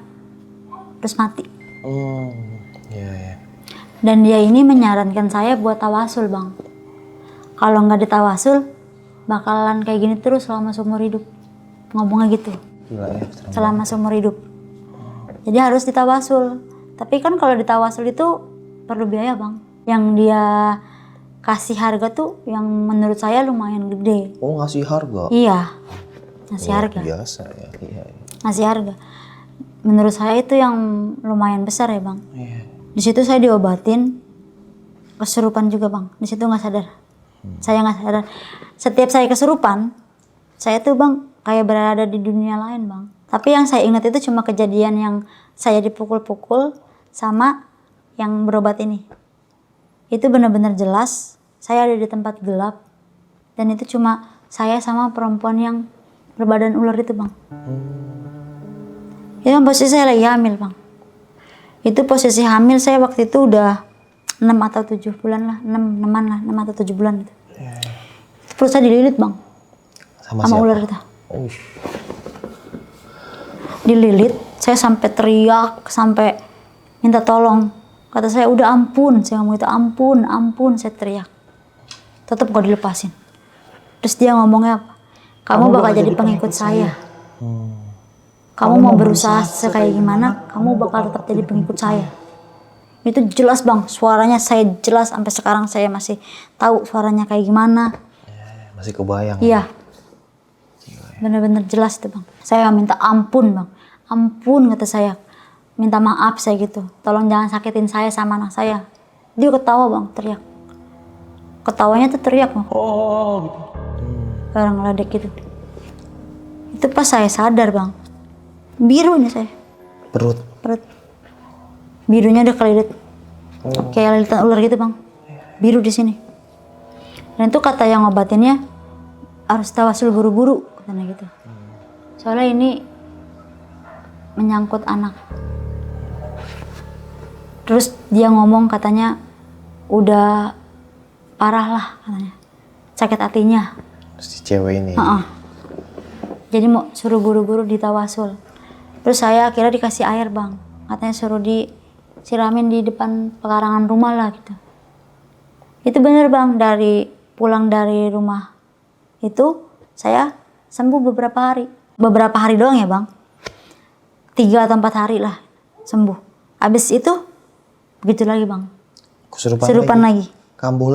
terus mati. Iya. Dan dia ini menyarankan saya buat tawasul bang. Kalau nggak ditawasul, bakalan kayak gini terus selama seumur hidup. Ngomongnya gitu. Gila ya. Selama seumur hidup. Jadi harus ditawasul. Tapi kan kalau ditawasul itu perlu biaya bang. Yang dia kasih harga tuh yang menurut saya lumayan gede. Oh, ngasih harga? Iya, ngasih Luar harga. biasa ya. Iya. Ngasih harga. Menurut saya itu yang lumayan besar ya bang. Iya. Di situ saya diobatin, kesurupan juga bang. Di situ nggak sadar. Saya nggak sadar. Setiap saya kesurupan, saya tuh bang kayak berada di dunia lain bang. Tapi yang saya ingat itu cuma kejadian yang saya dipukul-pukul sama yang berobat ini. Itu benar-benar jelas. Saya ada di tempat gelap. Dan itu cuma saya sama perempuan yang berbadan ular itu bang. Itu posisi saya lagi hamil bang. Itu posisi hamil saya waktu itu udah 6 atau 7 bulan lah. 6 atau 7 bulan gitu. Itu perut saya dililit bang. Sama siapa? ular kita. Oh, Dililit, saya sampai teriak, sampai minta tolong. Kata saya udah ampun, saya ngomong itu ampun, saya teriak. Tetap gak dilepasin. Terus dia ngomongnya apa? Kamu bakal jadi pengikut saya. Kamu mau berusaha kayak gimana, kamu bakal tetap jadi pengikut saya. Itu jelas bang, suaranya saya jelas sampai sekarang saya masih tahu suaranya kayak gimana. masih kebayang. Iya. Bener-bener jelas tuh bang. Saya minta ampun bang. Ampun kata saya. Minta maaf saya gitu. Tolong jangan sakitin saya sama anak saya. Dia ketawa bang, teriak. Ketawanya tuh teriak bang. Oh gitu. Orang ngeledek gitu. Itu pas saya sadar bang. Biru nih saya. Perut. Birunya udah kelilit. Kayak lilitan ular gitu bang. Biru di sini. Dan itu kata yang ngobatinnya harus tawasul buru-buru katanya gitu. Soalnya ini menyangkut anak. Terus dia ngomong katanya udah parah lah katanya. Sakit hatinya. Si cewek ini. Jadi mau suruh buru-buru ditawasul. Terus saya akhirnya dikasih air bang. Katanya suruh disiramin di depan pekarangan rumah lah gitu. Itu bener bang, pulang dari rumah itu saya sembuh beberapa hari. Beberapa hari doang ya bang. 3 atau 4 hari lah sembuh. Habis itu begitu lagi bang. Kesurupan lagi. Kambuh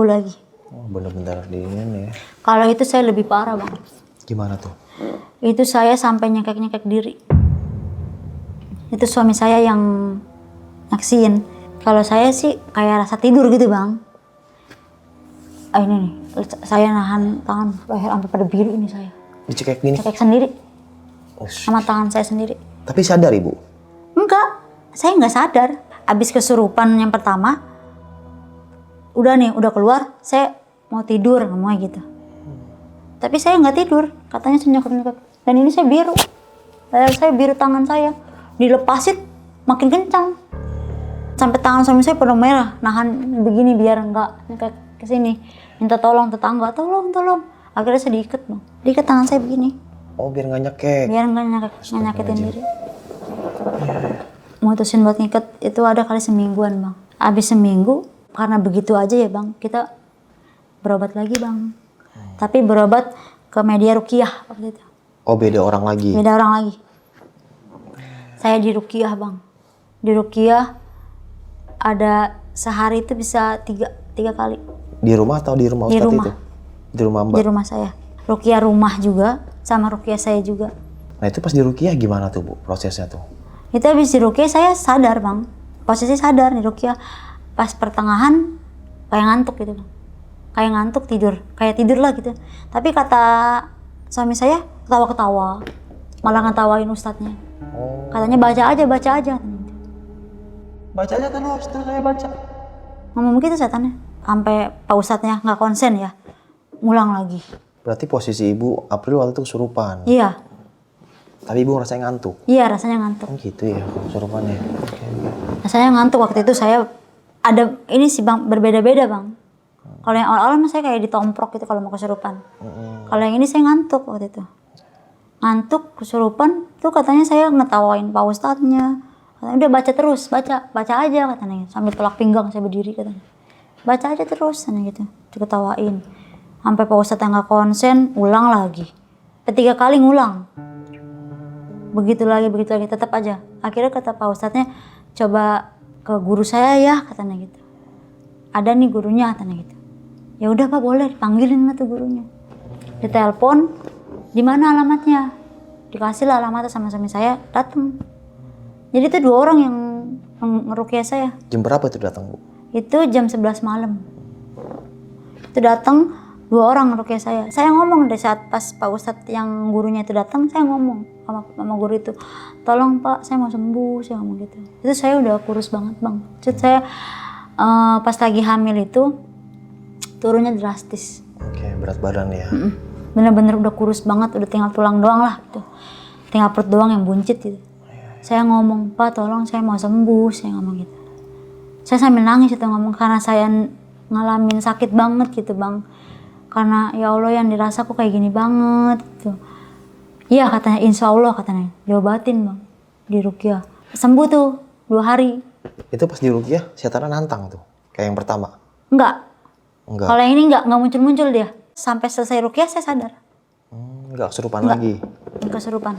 lagi. Oh, bener-bener di ini ya. Kalau itu saya lebih parah bang. Gimana tuh? Itu saya sampai nyekek-nyekek diri. Itu suami saya yang nyaksiin. Kalau saya sih kayak rasa tidur gitu bang. Ini nih, saya nahan tangan leher sampai pada biru ini saya. Dicekek gini? Cekek sendiri. Oh, Sama tangan saya sendiri. tapi sadar ibu? Enggak, saya nggak sadar. Abis kesurupan yang pertama, udah keluar, saya mau tidur ngomongnya gitu. Tapi saya nggak tidur, katanya saya nyekek-nyekek. Dan ini saya biru, leher saya biru, tangan saya dilepasin makin kencang. Sampai tangan suami saya pada merah, nahan begini biar nggak nyekek ke sini. Minta tolong tetangga, tolong. Akhirnya saya diikat bang, diikat tangan saya begini. Oh, biar nggak nyekek. Biar nggak nyakitin diri. Mutusin buat ngikat itu ada kali semingguan bang. Abis seminggu karena begitu aja ya bang, kita berobat lagi bang. Tapi berobat ke media ruqyah waktu itu. Oh, beda orang lagi? Beda orang lagi. Saya di ruqyah bang. Di ruqyah ada sehari itu bisa tiga kali. Di rumah atau di rumah Ustadz itu? Di rumah mbak? Di rumah saya. Ruqyah rumah juga sama ruqyah saya juga. Nah itu pas di ruqyah gimana tuh bu prosesnya tuh? Itu habis di ruqyah saya sadar bang. Posisi sadar di ruqyah. Pas pertengahan kayak ngantuk gitu bang. Kayak ngantuk tidur. Kayak tidur lah gitu. Tapi kata suami saya ketawa-ketawa. Malah ngetawain ustadznya. Oh. Katanya baca aja. Baca aja terus saya baca. Ngomong begitu setannya. Sampai pak ustadznya nggak konsen ya. Ngulang lagi. Berarti posisi ibu April waktu itu kesurupan? Iya. Tapi ibu ngerasa ngantuk? Iya rasanya ngantuk. Oh gitu ya kesurupannya. Oke. Rasanya ngantuk waktu itu saya ada ini sih bang berbeda-beda bang. Kalau yang awal-awal saya kayak ditomprok gitu kalau mau kesurupan. Kalau yang ini saya ngantuk waktu itu. Ngantuk kesurupan tuh katanya saya ngetawain pak ustadznya. Katanya udah baca terus, baca aja katanya sambil tolak pinggang saya berdiri katanya. Baca aja terus katanya gitu, diketawain. Sampai pak ustadz yang nggak konsen, ulang lagi. 3 kali ngulang. Begitu lagi tetap aja. Akhirnya kata pak ustadznya coba ke guru saya ya katanya gitu. ada nih gurunya katanya gitu. Ya udah Pak, boleh dipanggilin lah tuh gurunya. Ditelepon, di mana alamatnya? Dikasih lah alamatnya sama suami saya, datang. Jadi itu 2 orang yang ngeruqyah saya. Jam berapa itu datang, Bu? Itu jam 11 malam. Itu datang 2 orang ngeruqyah saya. Saya ngomong deh saat pas Pak Ustadz yang gurunya itu datang, saya ngomong sama guru itu, tolong Pak, saya mau sembuh, saya ngomong gitu. Itu saya udah kurus banget Bang. Jadi saya pas lagi hamil itu turunnya drastis. Oke, berat badan ya. Bener-bener udah kurus banget, udah tinggal tulang doang lah gitu. Tinggal perut doang yang buncit gitu. Saya ngomong, Pak tolong saya mau sembuh, saya ngomong gitu. Saya sambil nangis itu ngomong karena saya ngalamin sakit banget gitu Bang. Karena ya Allah yang dirasa kok kayak gini banget gitu. Iya katanya, insya Allah katanya, diobatin Bang, di ruqyah. Sembuh tuh 2 hari. Itu pas di ruqyah setannya nantang tuh, kayak yang pertama? Enggak. Enggak. Kalau yang ini enggak muncul-muncul dia. Sampai selesai ruqyah saya sadar. Enggak kesurupan lagi? Kesurupan.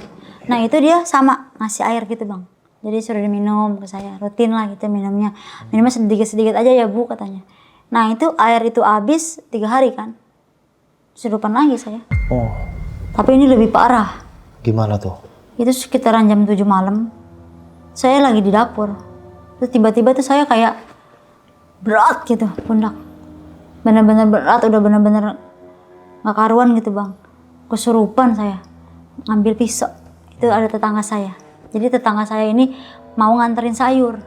Nah itu dia sama ngasih air gitu Bang. Jadi suruh diminum ke saya, rutin lah gitu minumnya. Minumnya sedikit-sedikit aja ya Bu katanya. Nah itu air itu habis 3 hari kan. Kesurupan lagi saya. Oh, Tapi ini lebih parah. gimana tuh? Itu sekitaran jam 7 malam. Saya lagi di dapur. Terus tiba-tiba tuh saya kayak berat gitu pundak. Bener-bener berat, udah bener-bener gak karuan gitu Bang. Kesurupan saya. Ngambil pisau. Itu ada tetangga saya. Jadi tetangga saya ini mau nganterin sayur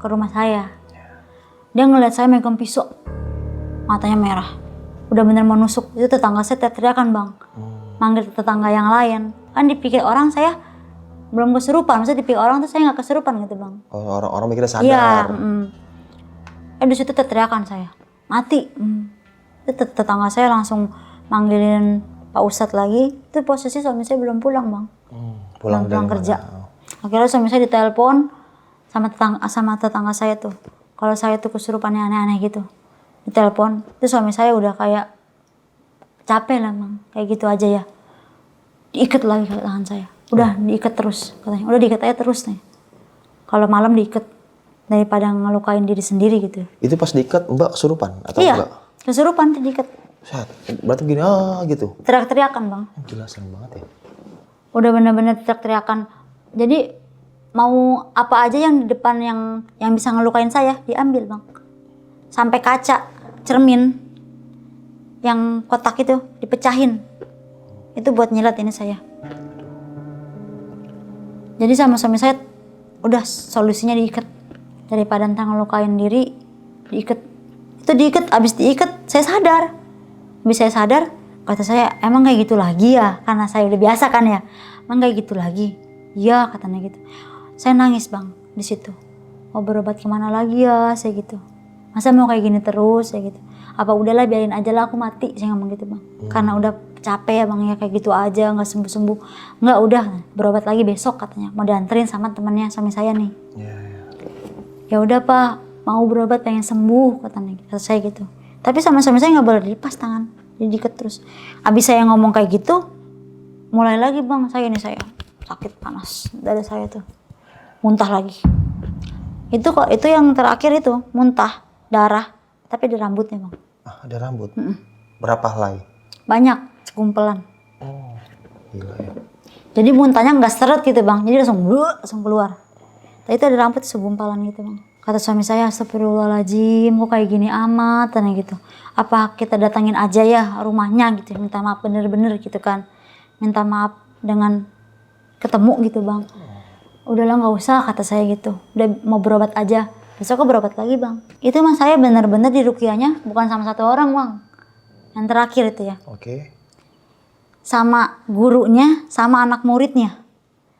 ke rumah saya. Dia ngeliat saya megang pisau. Matanya merah. Udah bener mau nusuk. Itu tetangga saya teriak-teriakan Bang. Manggil tetangga yang lain. Kan dipikir orang saya belum kesurupan. Maksudnya dipikir orang tuh saya gak kesurupan gitu Bang. Oh, orang mikirnya sadar. Iya. Di situ teriakan saya. Mati. Itu tetangga saya langsung manggilin Pak Ustadz lagi. Itu posisi suami saya belum pulang Bang. Pulang Pulang dari kerja. mana? Akhirnya suami saya ditelepon sama tetangga saya tuh. Kalau saya tuh kesurupannya aneh-aneh gitu. Ditelepon. Itu suami saya udah kayak capek lah Bang. Kayak gitu aja ya. Diikat lagi ke tangan saya. Udah diikat terus katanya. Udah diikat aja terus nih. Kalau malam diikat. Daripada ngelukain diri sendiri gitu. Itu pas diikat Mbak kesurupan atau Iya. enggak? Kesurupan tuh diikat. Set. Berarti gini gitu. Teriak-teriakan Bang. Gila serem banget ya. Udah bener-bener teriak-teriakan. Jadi mau apa aja yang di depan yang bisa ngelukain saya diambil Bang. Sampai kaca cermin yang kotak itu dipecahin. Itu buat nyilat ini saya. Jadi sama suami saya udah solusinya diikat. Daripada ntar ngelukain diri diikat. Itu diikat, abis diikat saya sadar. Abis saya sadar, kata saya emang kayak gitu lagi ya, karena saya udah biasa kan ya. Emang kayak gitu lagi? Iya katanya gitu. Saya nangis Bang di situ. Mau berobat kemana lagi ya, saya gitu. Masa mau kayak gini terus, saya gitu. Apa udahlah biarin aja lah aku mati, saya ngomong gitu Bang. Karena udah capek ya Bang ya kayak gitu aja, nggak sembuh-sembuh. Nggak udah, berobat lagi besok katanya. Mau dianterin sama temannya suami saya nih. Ya udah Pak, mau berobat pengen sembuh katanya. Kata saya gitu. Tapi sama suami saya nggak boleh dilepas tangan, jadi diikat terus. Abis saya ngomong kayak gitu, mulai lagi Bang saya sakit panas dada saya tuh, muntah lagi. Itu yang terakhir itu muntah darah, tapi di rambutnya Bang. Ada rambut. Berapa helai? Banyak, sekumpulan. Oh, gila ya. Jadi muntahnya nggak seret gitu Bang, jadi langsung keluar. Tapi itu ada rambut segumpalan gitu Bang. Kata suami saya, astagfirullahaladzim, kok kayak gini amat, tanya gitu. Apa kita datangin aja ya rumahnya gitu, minta maaf bener-bener gitu kan. Minta maaf dengan ketemu gitu Bang. Udahlah nggak usah kata saya gitu, udah mau berobat aja. Besok berobat lagi Bang. Itu mah saya bener-bener di ruqyahnya bukan sama 1 orang Bang. Yang terakhir itu ya. Oke. Sama gurunya, sama anak muridnya.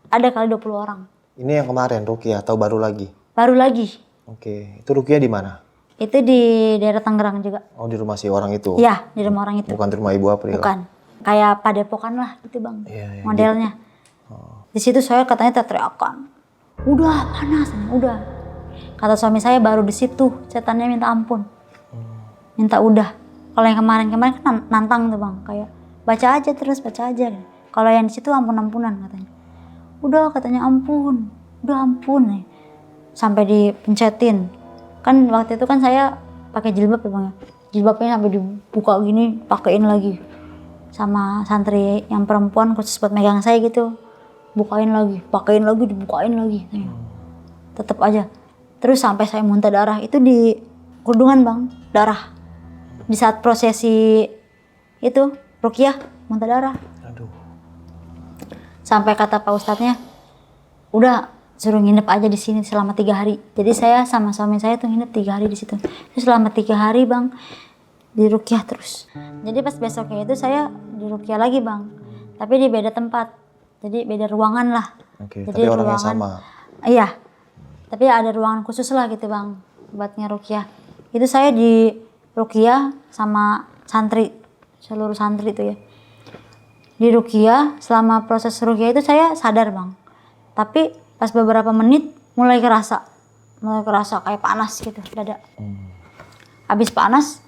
Ada kali 20 orang. Ini yang kemarin ruqyah atau baru lagi? Baru lagi. Oke. Itu ruqyah di mana? Itu di daerah Tangerang juga. Oh, di rumah si orang itu? Iya, di rumah orang itu. Bukan di rumah Ibu April? Bukan. Kayak padepokan lah gitu Bang. Iya, Modelnya. Di situ saya katanya teriakan. Udah panas, udah. Kata suami saya baru di situ setannya minta ampun. Minta udah. Kalau yang kemarin-kemarin kan nantang tuh Bang, kayak baca aja terus, baca aja. Kalau yang di situ ampun-ampunan katanya. Udah katanya ampun, udah ampun nih. Sampai dipencetin. Kan waktu itu kan saya pakai jilbab ya bang ya. Jilbabnya sampai dibuka gini, pakein lagi sama santri yang perempuan khusus buat megang saya gitu. Bukain lagi, pakein lagi, dibukain lagi. Tetap aja. Terus sampai saya muntah darah itu di kerudungan bang, darah. Di saat prosesi itu ruqyah muntah darah. Aduh. Sampai kata Pak Ustadznya, udah suruh nginep aja di sini selama 3 hari. Jadi saya sama suami saya tuh nginep 3 hari di situ. Terus selama 3 hari bang di ruqyah terus. Jadi pas besoknya itu saya di ruqyah lagi bang, tapi di beda tempat. Jadi beda ruangan lah. Oke, Jadi tapi orang yang sama. Iya. Tapi ada ruangan khusus lah gitu bang buat ngeruqyah. Itu saya di ruqyah sama santri, seluruh santri itu ya. Di ruqyah, selama proses ruqyah itu saya sadar bang. Tapi pas beberapa menit mulai kerasa kayak panas gitu dada. Habis panas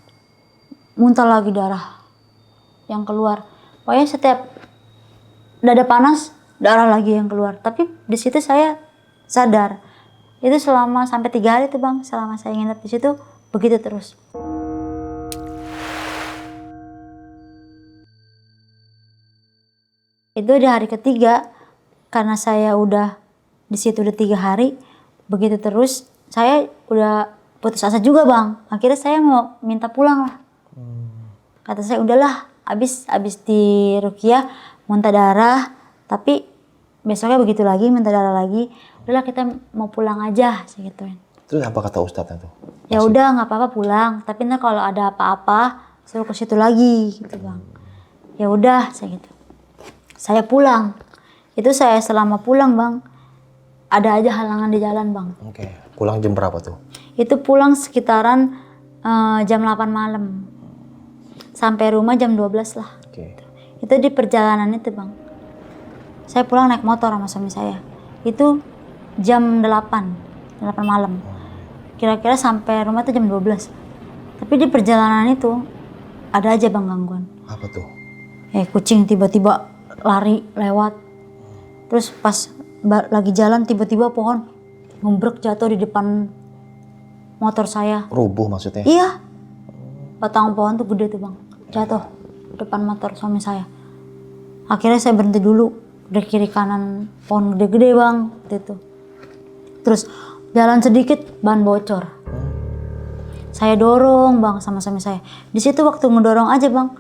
muntah lagi darah yang keluar. Pokoknya setiap dada panas darah lagi yang keluar. Tapi di situ saya sadar. Itu selama sampai 3 hari tuh bang, selama saya nginep di situ begitu terus. Itu di hari ketiga, karena saya udah di situ udah 3 hari, begitu terus saya udah putus asa juga bang. Akhirnya saya mau minta pulang lah. Kata saya udahlah, abis di ruqyah muntah darah, tapi besoknya begitu lagi muntah darah lagi. Udahlah kita mau pulang aja, saya gituin. Terus apa kata Ustadz itu? Ya udah nggak apa-apa pulang, tapi ntar kalau ada apa-apa suruh ke situ lagi gitu bang. Ya udah saya gitu. Saya pulang. Itu saya selama pulang bang, ada aja halangan di jalan bang. Oke. Pulang jam berapa tuh? Itu pulang sekitaran jam 8 malam. Sampai rumah jam 12 lah. Oke. Itu di perjalanan itu bang. Saya pulang naik motor sama suami saya. Itu jam 8 malam. Kira-kira sampai rumah tuh jam 12. Tapi di perjalanan itu ada aja bang gangguan. Apa tuh? Kucing tiba-tiba lari lewat. Terus pas lagi jalan tiba-tiba pohon ngebrek jatuh di depan motor saya. Rubuh maksudnya? Iya. Batang pohon tuh gede tuh bang. Jatuh depan motor suami saya. Akhirnya saya berhenti dulu. Di kiri kanan pohon gede-gede bang. Gitu. Terus jalan sedikit ban bocor. Saya dorong bang sama suami saya. Di situ waktu ngedorong aja bang,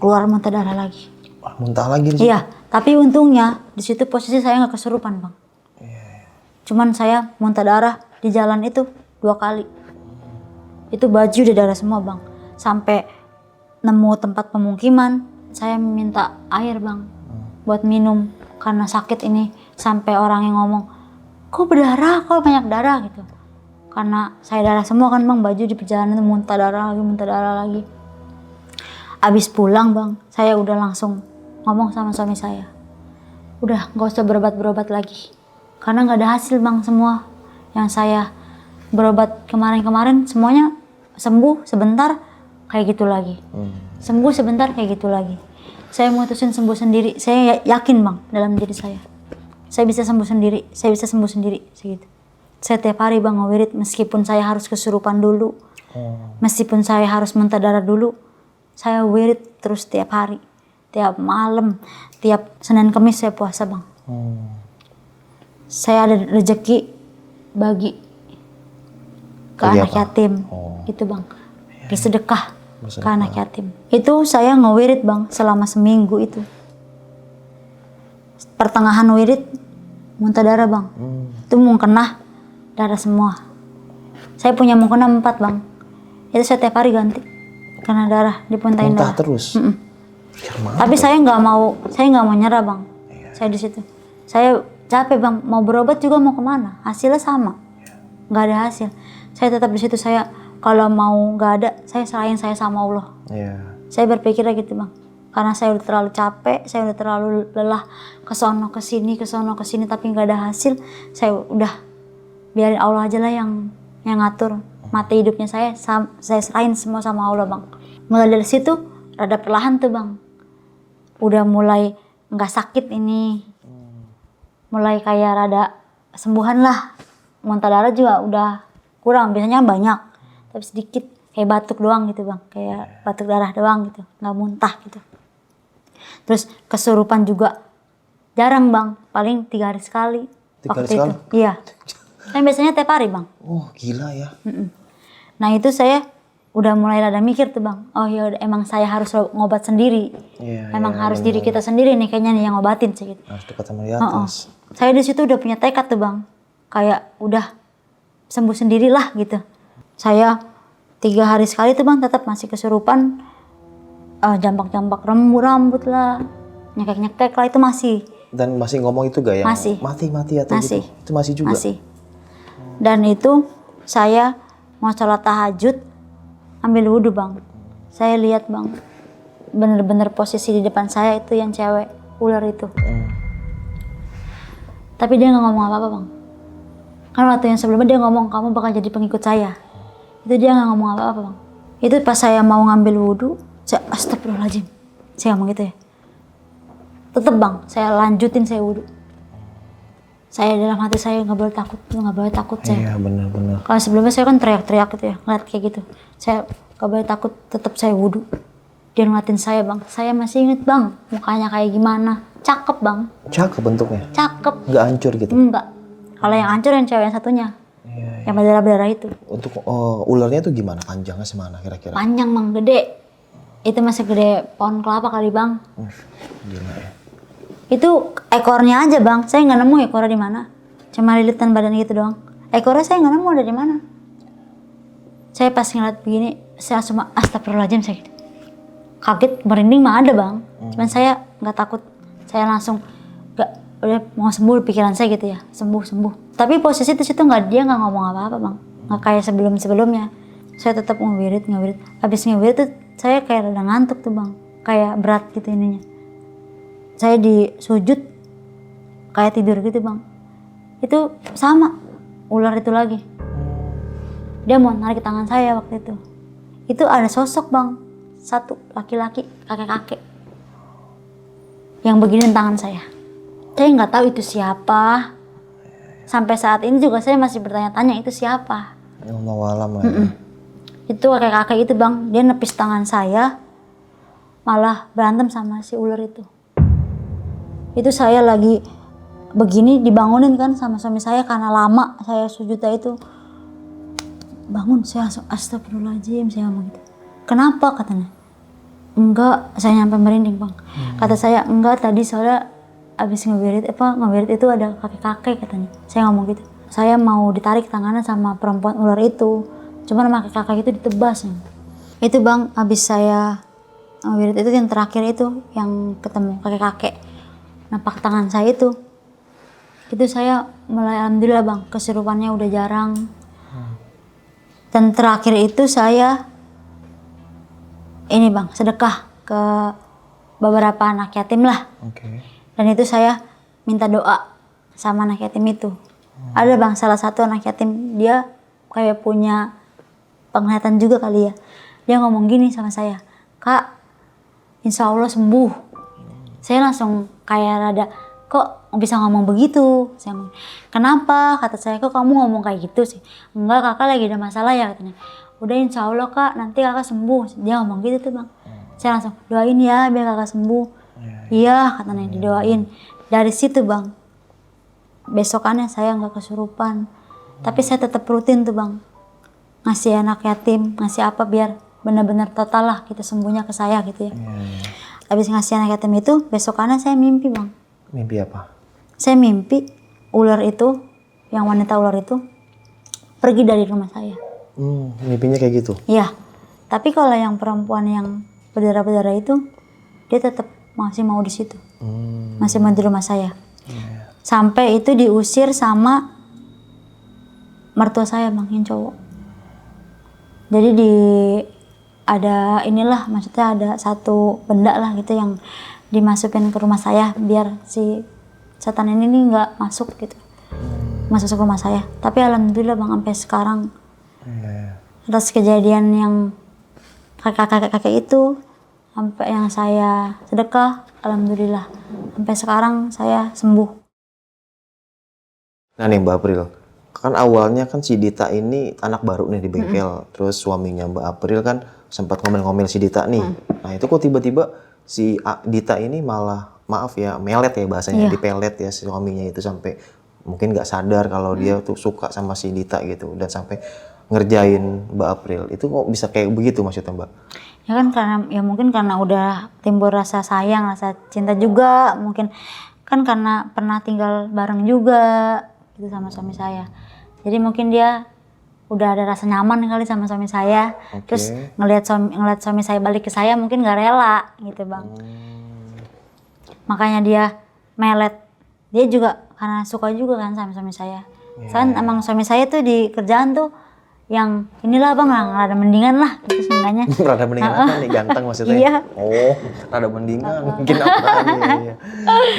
keluar muntah darah lagi. Wah, muntah lagi di situ? Iya, tapi untungnya di situ posisi saya nggak kesurupan bang. Cuman saya muntah darah di jalan itu 2 kali. Itu baju udah darah semua bang. Sampai nemu tempat pemukiman, saya minta air bang buat minum karena sakit ini. Sampai orang yang ngomong, kok berdarah, kok banyak darah gitu. Karena saya darah semua kan bang, baju di perjalanan itu muntah darah lagi. Abis pulang bang, saya udah langsung ngomong sama suami saya. Udah gak usah berobat lagi. Karena gak ada hasil bang semua. Yang saya berobat kemarin-kemarin semuanya sembuh sebentar kayak gitu lagi. Sembuh sebentar kayak gitu lagi. Saya mutusin sembuh sendiri. Saya yakin bang dalam diri saya. Saya bisa sembuh sendiri, segitu. Saya tiap hari bang ngewirid meskipun saya harus kesurupan dulu. Meskipun saya harus muntah darah dulu. Saya wirid terus tiap hari. Tiap malam, tiap Senin Kamis saya puasa bang. Saya ada rezeki bagi ke anak yatim. Gitu bang. Bersedekah ke anak yatim. Itu saya ngewirid bang selama seminggu itu. Pertengahan wirid muntah darah bang. Itu mukena darah semua. Saya punya mukena 4 bang. Itu saya tiap hari ganti karena darah dipuntahin darah. Muntah terus. Tapi saya nggak mau nyerah bang. Saya di situ. Saya capek bang. Mau berobat juga mau kemana? Hasilnya sama. Nggak ada hasil. Saya tetap di situ. Saya kalau mau nggak ada, saya serahin saya sama Allah. Saya berpikirnya gitu bang. Karena saya udah terlalu capek, saya udah terlalu lelah kesono kesini, tapi nggak ada hasil. Saya udah biarin Allah aja lah yang ngatur mati hidupnya saya serahin semua sama Allah bang. Mulai dari situ rada perlahan tuh bang, udah mulai nggak sakit ini, mulai kayak rada kesembuhan lah. Muntah darah juga udah kurang, biasanya banyak. tapi sedikit kayak batuk doang gitu bang, kayak batuk darah doang gitu, nggak muntah gitu. Terus kesurupan juga jarang bang, paling 3 hari sekali. 3 hari waktu itu. sekali? Iya. Kan biasanya tiap hari bang. Oh gila ya. Nah itu saya udah mulai rada mikir tuh bang, oh ya udah, emang saya harus ngobat sendiri. Iya, Emang iya, harus bener. diri kita sendiri nih kayaknya nih yang ngobatin sih gitu. Harus dekat sama di atas. Saya di situ udah punya tekad tuh bang, kayak udah sembuh sendirilah gitu. Saya 3 hari sekali tuh bang tetap masih kesurupan, jambak-jambak rambut lah, nyekek-nyekek lah, itu masih. Dan masih ngomong itu gak ya? Masih. Mati atau Masih. gitu? Itu masih juga? Masih. Dan itu saya mau sholat tahajud ambil wudhu bang. Saya lihat bang, bener-bener posisi di depan saya itu yang cewek, ular itu. Tapi dia nggak ngomong apa-apa bang. Kan waktu yang sebelumnya dia ngomong kamu bakal jadi pengikut saya. Itu dia nggak ngomong apa-apa bang. Itu pas saya mau ngambil wudhu, saya astagfirullahaladzim. Saya ngomong gitu ya. Tetep bang, saya lanjutin saya wudhu. Saya dalam hati saya nggak boleh takut saya. Iya benar-benar. Kalau sebelumnya saya kan teriak-teriak gitu ya, ngeliat kayak gitu. Saya nggak boleh takut, tetap saya wudhu. Dia ngeliatin saya bang, saya masih inget bang, mukanya kayak gimana. Cakep bang. Cakep bentuknya? Cakep. Nggak hancur gitu? Enggak. Kalau yang hancur yang cewek yang satunya. Iya. Yang berdarah-berdarah itu. Untuk ularnya tuh gimana? Panjangnya semana kira-kira? Panjang bang, gede. Itu masih gede pohon kelapa kali bang. Gila ya. Itu ekornya aja bang, saya nggak nemu ekornya di mana. Cuma lilitan badan gitu doang. Ekornya saya nggak nemu ada di mana. Saya pas ngeliat begini, saya langsung astagfirullahaladzim saya gitu. Kaget, merinding mah ada bang. Cuman saya nggak takut. Saya langsung udah mau sembuh pikiran saya gitu ya, sembuh. Tapi posisi di situ dia nggak ngomong apa-apa bang. Nggak kayak sebelumnya. Saya tetap ngewirid. Habis ngewirid tuh saya kayak udah ngantuk tuh bang, kayak berat gitu ininya. Saya di sujud kayak tidur gitu bang. Itu sama ular itu lagi. Dia mau narik tangan saya waktu itu. Itu ada sosok bang, satu laki-laki, kakek-kakek yang begini tangan saya. Saya nggak tahu itu siapa. Sampai saat ini juga saya masih bertanya-tanya itu siapa. Wallahualam lah ya. Itu kakek-kakek itu bang, dia nepis tangan saya, malah berantem sama si ular itu. Itu saya lagi begini dibangunin kan sama suami saya karena lama saya sujud itu. Bangun, saya langsung astagfirullahaladzim, saya ngomong gitu. Kenapa katanya? Enggak, saya nyampe merinding bang. Kata saya enggak, tadi soalnya abis ngewirid itu ada kakek-kakek katanya. Saya ngomong gitu. Saya mau ditarik tangannya sama perempuan ular itu. Cuman sama kakek-kakek itu ditebas. Itu bang, abis saya ngewirid itu yang terakhir itu yang ketemu kakek-kakek. Napak tangan saya itu saya mulai alhamdulillah bang, kesurupannya udah jarang. Dan terakhir itu saya ini bang, sedekah ke beberapa anak yatim lah. Dan itu saya minta doa sama anak yatim itu. Ada bang, salah satu anak yatim, dia kayak punya penglihatan juga kali ya. Dia ngomong gini sama saya, Kak, insya Allah sembuh. Saya langsung kayak rada, kok bisa ngomong begitu? Saya ngomong, kenapa? Kata saya, kok kamu ngomong kayak gitu sih? Enggak, kakak lagi ada masalah ya katanya. Udah insya Allah kak, nanti kakak sembuh. Dia ngomong gitu tuh bang. Saya langsung, doain ya biar kakak sembuh. Iya katanya, didoain. Dari situ bang, besokannya saya nggak kesurupan. Tapi saya tetap rutin tuh bang, ngasih anak yatim, ngasih apa biar benar-benar total lah gitu sembuhnya ke saya gitu ya. Habis ngasih anak yatim itu, besokannya saya mimpi bang. Mimpi apa? Saya mimpi ular itu, yang wanita ular itu, pergi dari rumah saya. Mimpinya kayak gitu? Iya. Tapi kalau yang perempuan yang berdarah-berdarah itu, dia tetap masih mau di situ. Masih mau di rumah saya. Sampai itu diusir sama mertua saya bang, yang cowok. Jadi ada inilah, maksudnya ada satu benda lah gitu yang dimasukin ke rumah saya biar si setan ini nih nggak masuk gitu, masuk ke rumah saya. Tapi alhamdulillah bang, sampai sekarang atas kejadian yang kakek itu, sampai yang saya sedekah, alhamdulillah sampai sekarang saya sembuh. Nah nih Mbak April, kan awalnya kan si Dita ini anak baru nih di bengkel, terus suaminya Mbak April kan sempat ngomel-ngomel si Dita nih. Nah itu kok tiba-tiba si Dita ini malah, maaf ya, melet ya bahasanya, dipelet ya si suaminya itu, sampai mungkin nggak sadar kalau dia tuh suka sama si Dita gitu, dan sampai ngerjain Mbak April. Itu kok bisa kayak begitu maksudnya Mbak? Ya kan karena, ya mungkin karena udah timbul rasa sayang, rasa cinta juga, mungkin kan karena pernah tinggal bareng juga gitu sama suami saya. Jadi mungkin dia udah ada rasa nyaman kali sama suami saya. Terus ngelihat suami saya balik ke saya, mungkin nggak rela gitu Bang. Makanya dia melet. Dia juga karena suka juga kan sama suami saya. Soalnya emang suami saya tuh di kerjaan tuh yang inilah Bang, rada mendingan lah gitu seenggaknya. Rada mendingan apa nih, ganteng maksudnya? Iya. Oh, rada mendingan mungkin apa nih.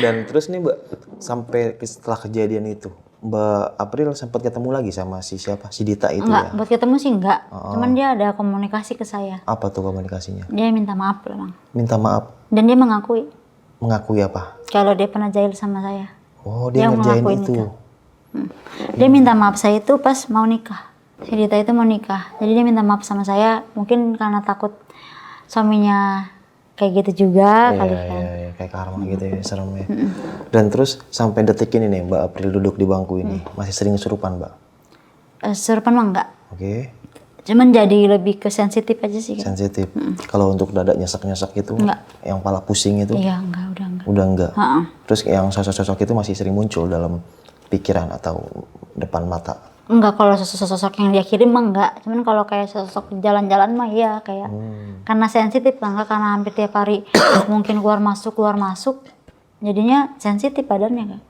Dan terus nih Mbak, sampai setelah kejadian itu Mbak April sempat ketemu lagi sama si siapa? Si Dita itu Enggak, ya? buat ketemu sih enggak. Cuman dia ada komunikasi ke saya. Apa tuh komunikasinya? Dia minta maaf lah Bang. Minta maaf? Dan dia mengakui Mengakui apa? kalau dia pernah jahil sama saya. Oh, dia ngerjain mengakuin itu. Dia minta maaf saya itu pas mau nikah. Si Dita itu mau nikah. Jadi dia minta maaf sama saya. Mungkin karena takut suaminya kayak gitu juga kali kan. Iya, kayak karma gitu ya, serem ya. Dan terus sampai detik ini nih Mbak April duduk di bangku ini, masih sering kesurupan Mbak? Serupan mah enggak. Oke. Cuman jadi lebih ke sensitif aja sih. Sensitif. Kalau untuk dada nyesek-nyesek itu, Enggak. yang pala pusing itu, Iya enggak, udah enggak. udah enggak. Heeh. Terus yang sosok-sosok itu masih sering muncul dalam pikiran atau depan mata? Enggak, kalau sosok-sosok yang dia kirim mah enggak. Cuman kalau kayak sosok jalan-jalan mah iya kayak. Karena sensitif kan, karena hampir tiap hari mungkin keluar masuk. Jadinya sensitif badannya kan.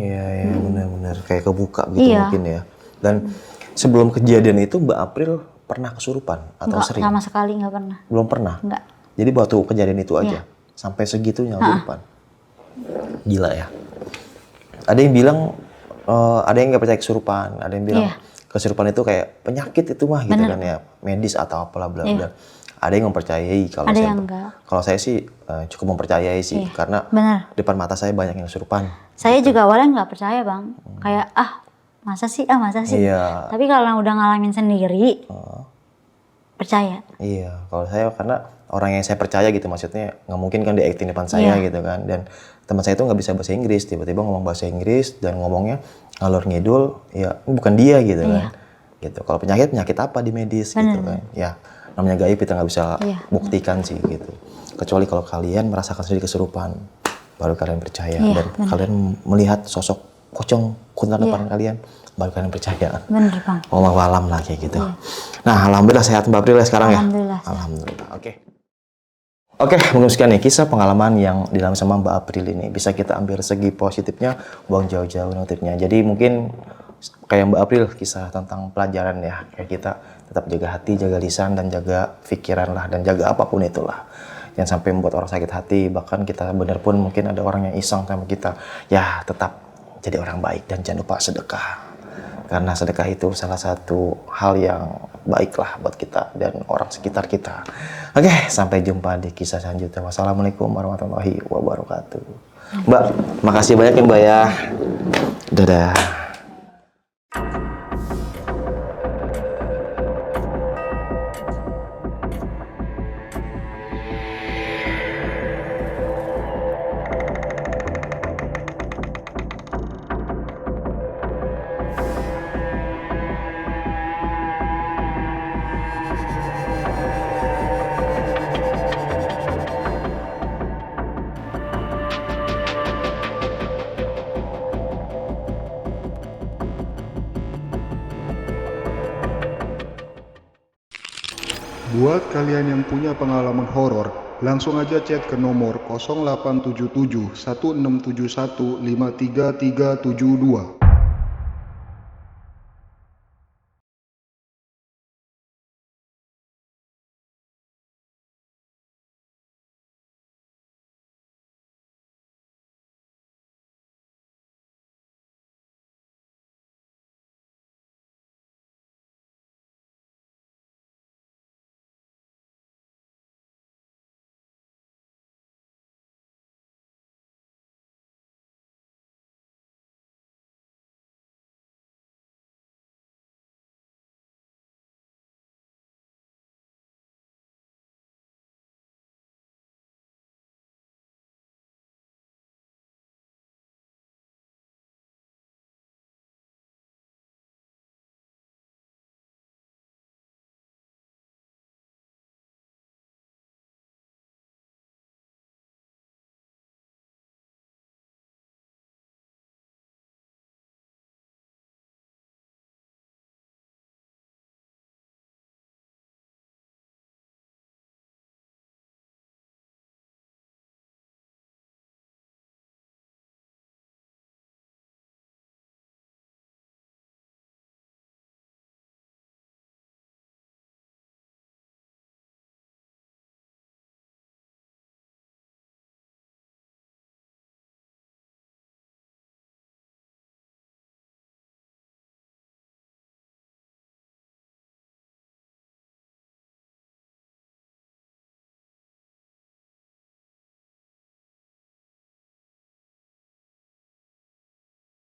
Iya, benar-benar kayak kebuka gitu Iya. mungkin ya. Dan sebelum kejadian itu Mbak April pernah kesurupan atau Enggak, sering? sama sekali enggak pernah. Belum pernah? Enggak. Jadi waktu kejadian itu aja? Sampai segitunya kesurupan? Gila ya. Ada yang bilang, ada yang nggak percaya kesurupan, ada yang bilang kesurupan itu kayak penyakit itu mah gitu kan ya, medis atau apalah bla bla. Ada yang mempercayai, kalau Ada saya yang enggak. kalau saya sih cukup mempercayai sih, karena Benar. depan mata saya banyak yang kesurupan. Saya juga awalnya nggak percaya Bang. Kayak masa sih. Iya. Tapi kalau udah ngalamin sendiri, percaya. Iya, kalau saya karena orang yang saya percaya gitu, maksudnya nggak mungkin kan di acting depan saya gitu kan. Dan teman saya itu nggak bisa bahasa Inggris, tiba-tiba ngomong bahasa Inggris dan ngomongnya ngalor ngidul, ya bukan dia gitu kan. Gitu. Kalau penyakit apa di medis gitu kan. Ya namanya gaib kita nggak bisa buktikan sih gitu. Kecuali kalau kalian merasakan sendiri kesurupan, baru kalian percaya. Dan kalian melihat sosok pocong kuntar depan kalian, baru kalian percaya. Bener Bang. Wallahu alam lah kayak gitu. Nah, alhamdulillah sehat Mbak April ya sekarang ya. Alhamdulillah. Alhamdulillah. Oke, mungkin sekian nih kisah pengalaman yang dialami sama Mbak April ini. Bisa kita ambil segi positifnya, buang jauh-jauh negatifnya. Jadi mungkin kayak Mbak April, kisah tentang pelajaran ya. Kayak kita tetap jaga hati, jaga lisan, dan jaga pikiran lah, dan jaga apapun itulah. Jangan sampai membuat orang sakit hati, bahkan kita benar pun mungkin ada orang yang iseng sama kita. Ya, tetap jadi orang baik dan jangan lupa sedekah. Karena sedekah itu salah satu hal yang baik lah buat kita dan orang sekitar kita. Oke, sampai jumpa di kisah selanjutnya. Wassalamualaikum warahmatullahi wabarakatuh. Mbak, makasih banyak ya Mbak ya. Dadah. Buat kalian yang punya pengalaman horor, langsung aja chat ke nomor 0877 1671 53372.